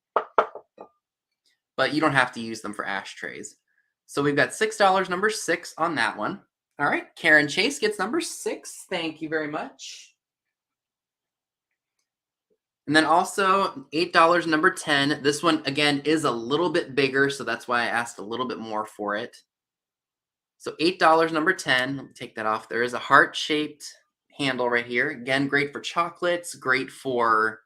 Speaker 1: But you don't have to use them for ashtrays. So we've got $6, number 6 on that one. All right, Karen Chase gets number 6. Thank you very much. And then also $8, number 10. This one, again, is a little bit bigger, so that's why I asked a little bit more for it. So $8, number 10. Let me take that off. There is a heart-shaped handle right here. Again, great for chocolates, great for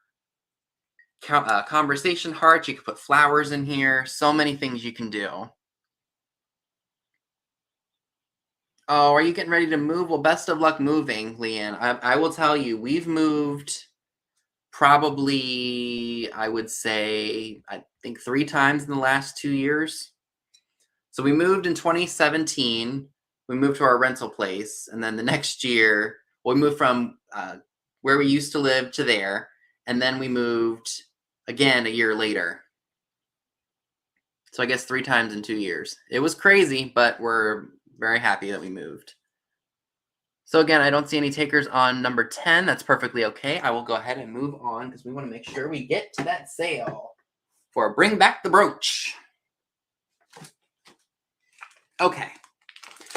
Speaker 1: conversation hearts. You can put flowers in here. So many things you can do. Oh, are you getting ready to move? Well, best of luck moving, Leanne. I will tell you, we've moved probably, I would say, I think 3 times in the last 2 years. So we moved in 2017. We moved to our rental place. And then the next year, we moved from where we used to live to there. And then we moved again a year later. So I guess 3 times in 2 years. It was crazy, but we're very happy that we moved. So again, I don't see any takers on number 10. That's perfectly okay. I will go ahead and move on because we want to make sure we get to that sale for Bring Back the Brooch. Okay.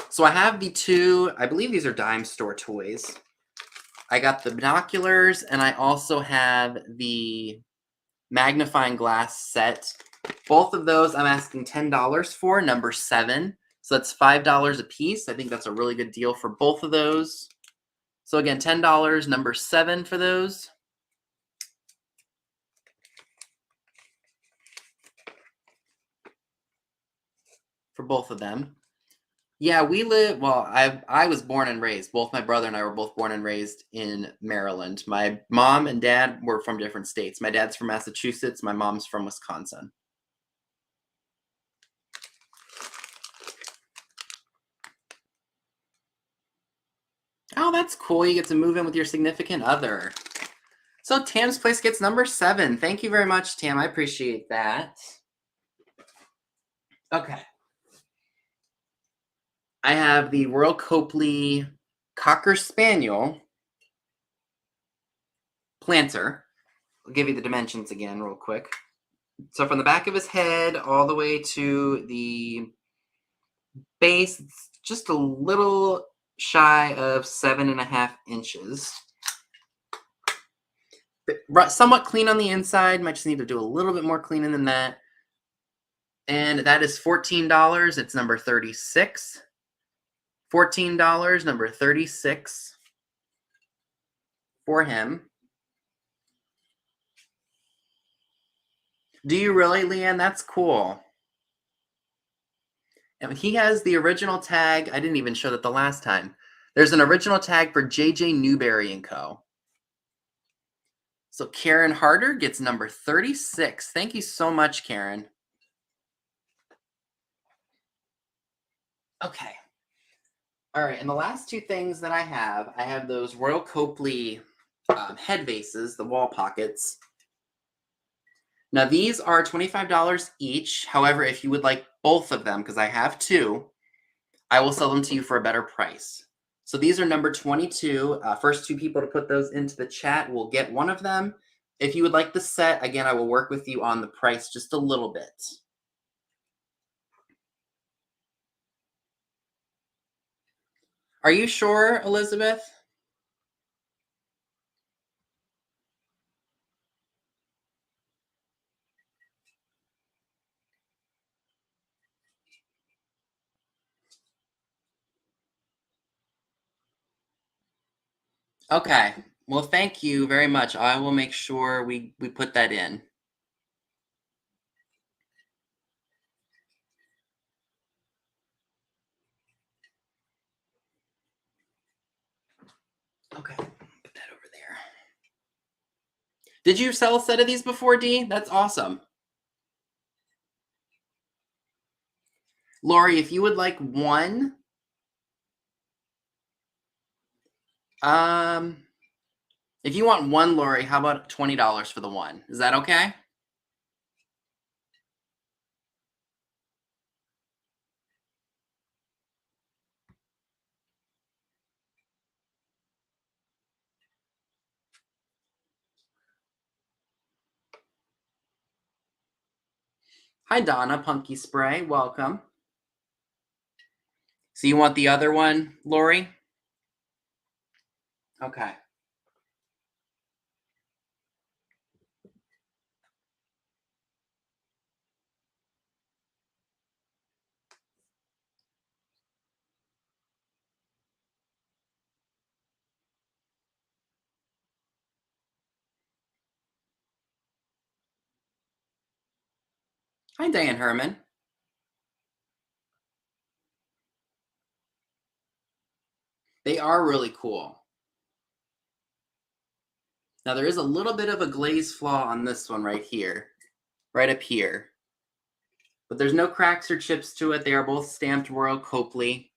Speaker 1: So I have the 2, I believe these are dime store toys. I got the binoculars and I also have the magnifying glass set. Both of those I'm asking $10 for, number 7. So that's $5 a piece. I think that's a really good deal for both of those. So again, $10, number 7 for those. For both of them. Yeah, we live, well, I was born and raised. Both my brother and I were both born and raised in Maryland. My mom and dad were from different states. My dad's from Massachusetts. My mom's from Wisconsin. Oh, that's cool. You get to move in with your significant other. So Tam's place gets number 7. Thank you very much, Tam. I appreciate that. Okay. I have the Royal Copley Cocker Spaniel planter. I'll give you the dimensions again real quick. So from the back of his head all the way to the base, it's just a little shy of 7.5 inches. Somewhat clean on the inside. Might just need to do a little bit more cleaning than that. And that is $14. It's number 36. $14, number 36 for him. Do you really, Leanne? That's cool. And he has the original tag. I didn't even show that the last time. There's an original tag for JJ Newberry & Co. So Karen Harder gets number 36. Thank you so much, Karen. Okay. All right, and the last two things that I have those Royal Copley head vases, the wall pockets. Now these are $25 each. However, if you would like both of them, because I have two, I will sell them to you for a better price. So these are number 22. First two people to put those into the chat will get one of them. If you would like the set, again, I will work with you on the price just a little bit. Are you sure, Elizabeth? Okay. Well, thank you very much. I will make sure we put that in. Okay. Put that over there. Did you sell a set of these before, Dee? That's awesome. Lori, if you would like one, if you want one, Lori, how about $20 for the one? Is that okay? Hi, Donna, Punky Spray, welcome. So you want the other one, Lori? Okay. Hi, Diane Herman. They are really cool. Now, there is a little bit of a glaze flaw on this one right here. Right up here. But there's no cracks or chips to it. They are both stamped Royal Copley.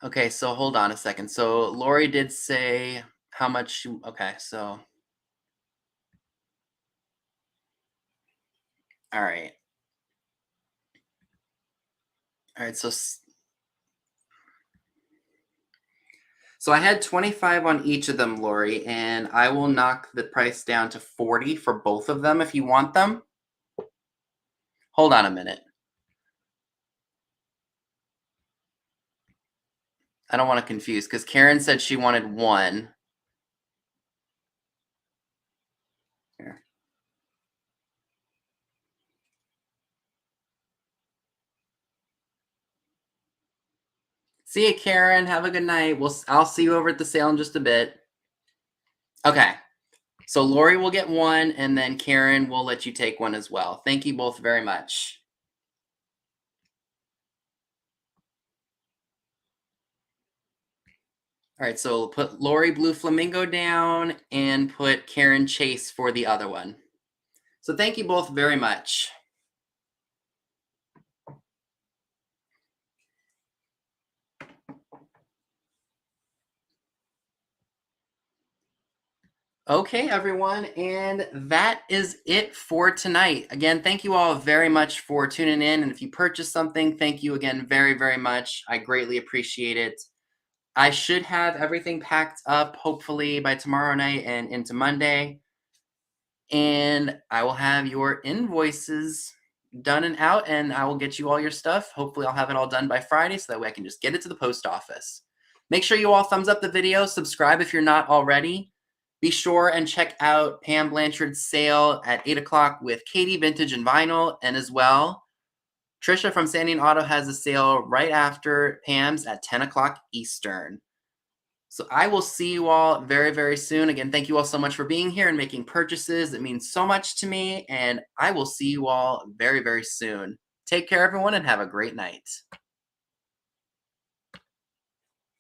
Speaker 1: Okay, so hold on a second. So Lori did say how much... Okay, so... All right. All right, so I had 25 on each of them, Lori, and I will knock the price down to 40 for both of them if you want them. Hold on a minute. I don't want to confuse, because Karen said she wanted one. Here. See you, Karen. Have a good night. I'll see you over at the sale in just a bit. Okay. So Lori will get one, and then Karen will let you take one as well. Thank you both very much. All right, so put Lori Blue Flamingo down and put Karen Chase for the other one. So thank you both very much. Okay, everyone, and that is it for tonight. Again, thank you all very much for tuning in. And if you purchased something, thank you again very, very much. I greatly appreciate it. I should have everything packed up hopefully by tomorrow night and into Monday. And I will have your invoices done and out, and I will get you all your stuff. Hopefully, I'll have it all done by Friday so that way I can just get it to the post office. Make sure you all thumbs up the video, subscribe if you're not already. Be sure and check out Pam Blanchard's sale at 8 o'clock with Katie Vintage and Vinyl, and as well, Trisha from Standing Auto has a sale right after Pam's at 10 o'clock Eastern. So I will see you all very, very soon. Again, thank you all so much for being here and making purchases. It means so much to me, and I will see you all very, very soon. Take care, everyone, and have a great night.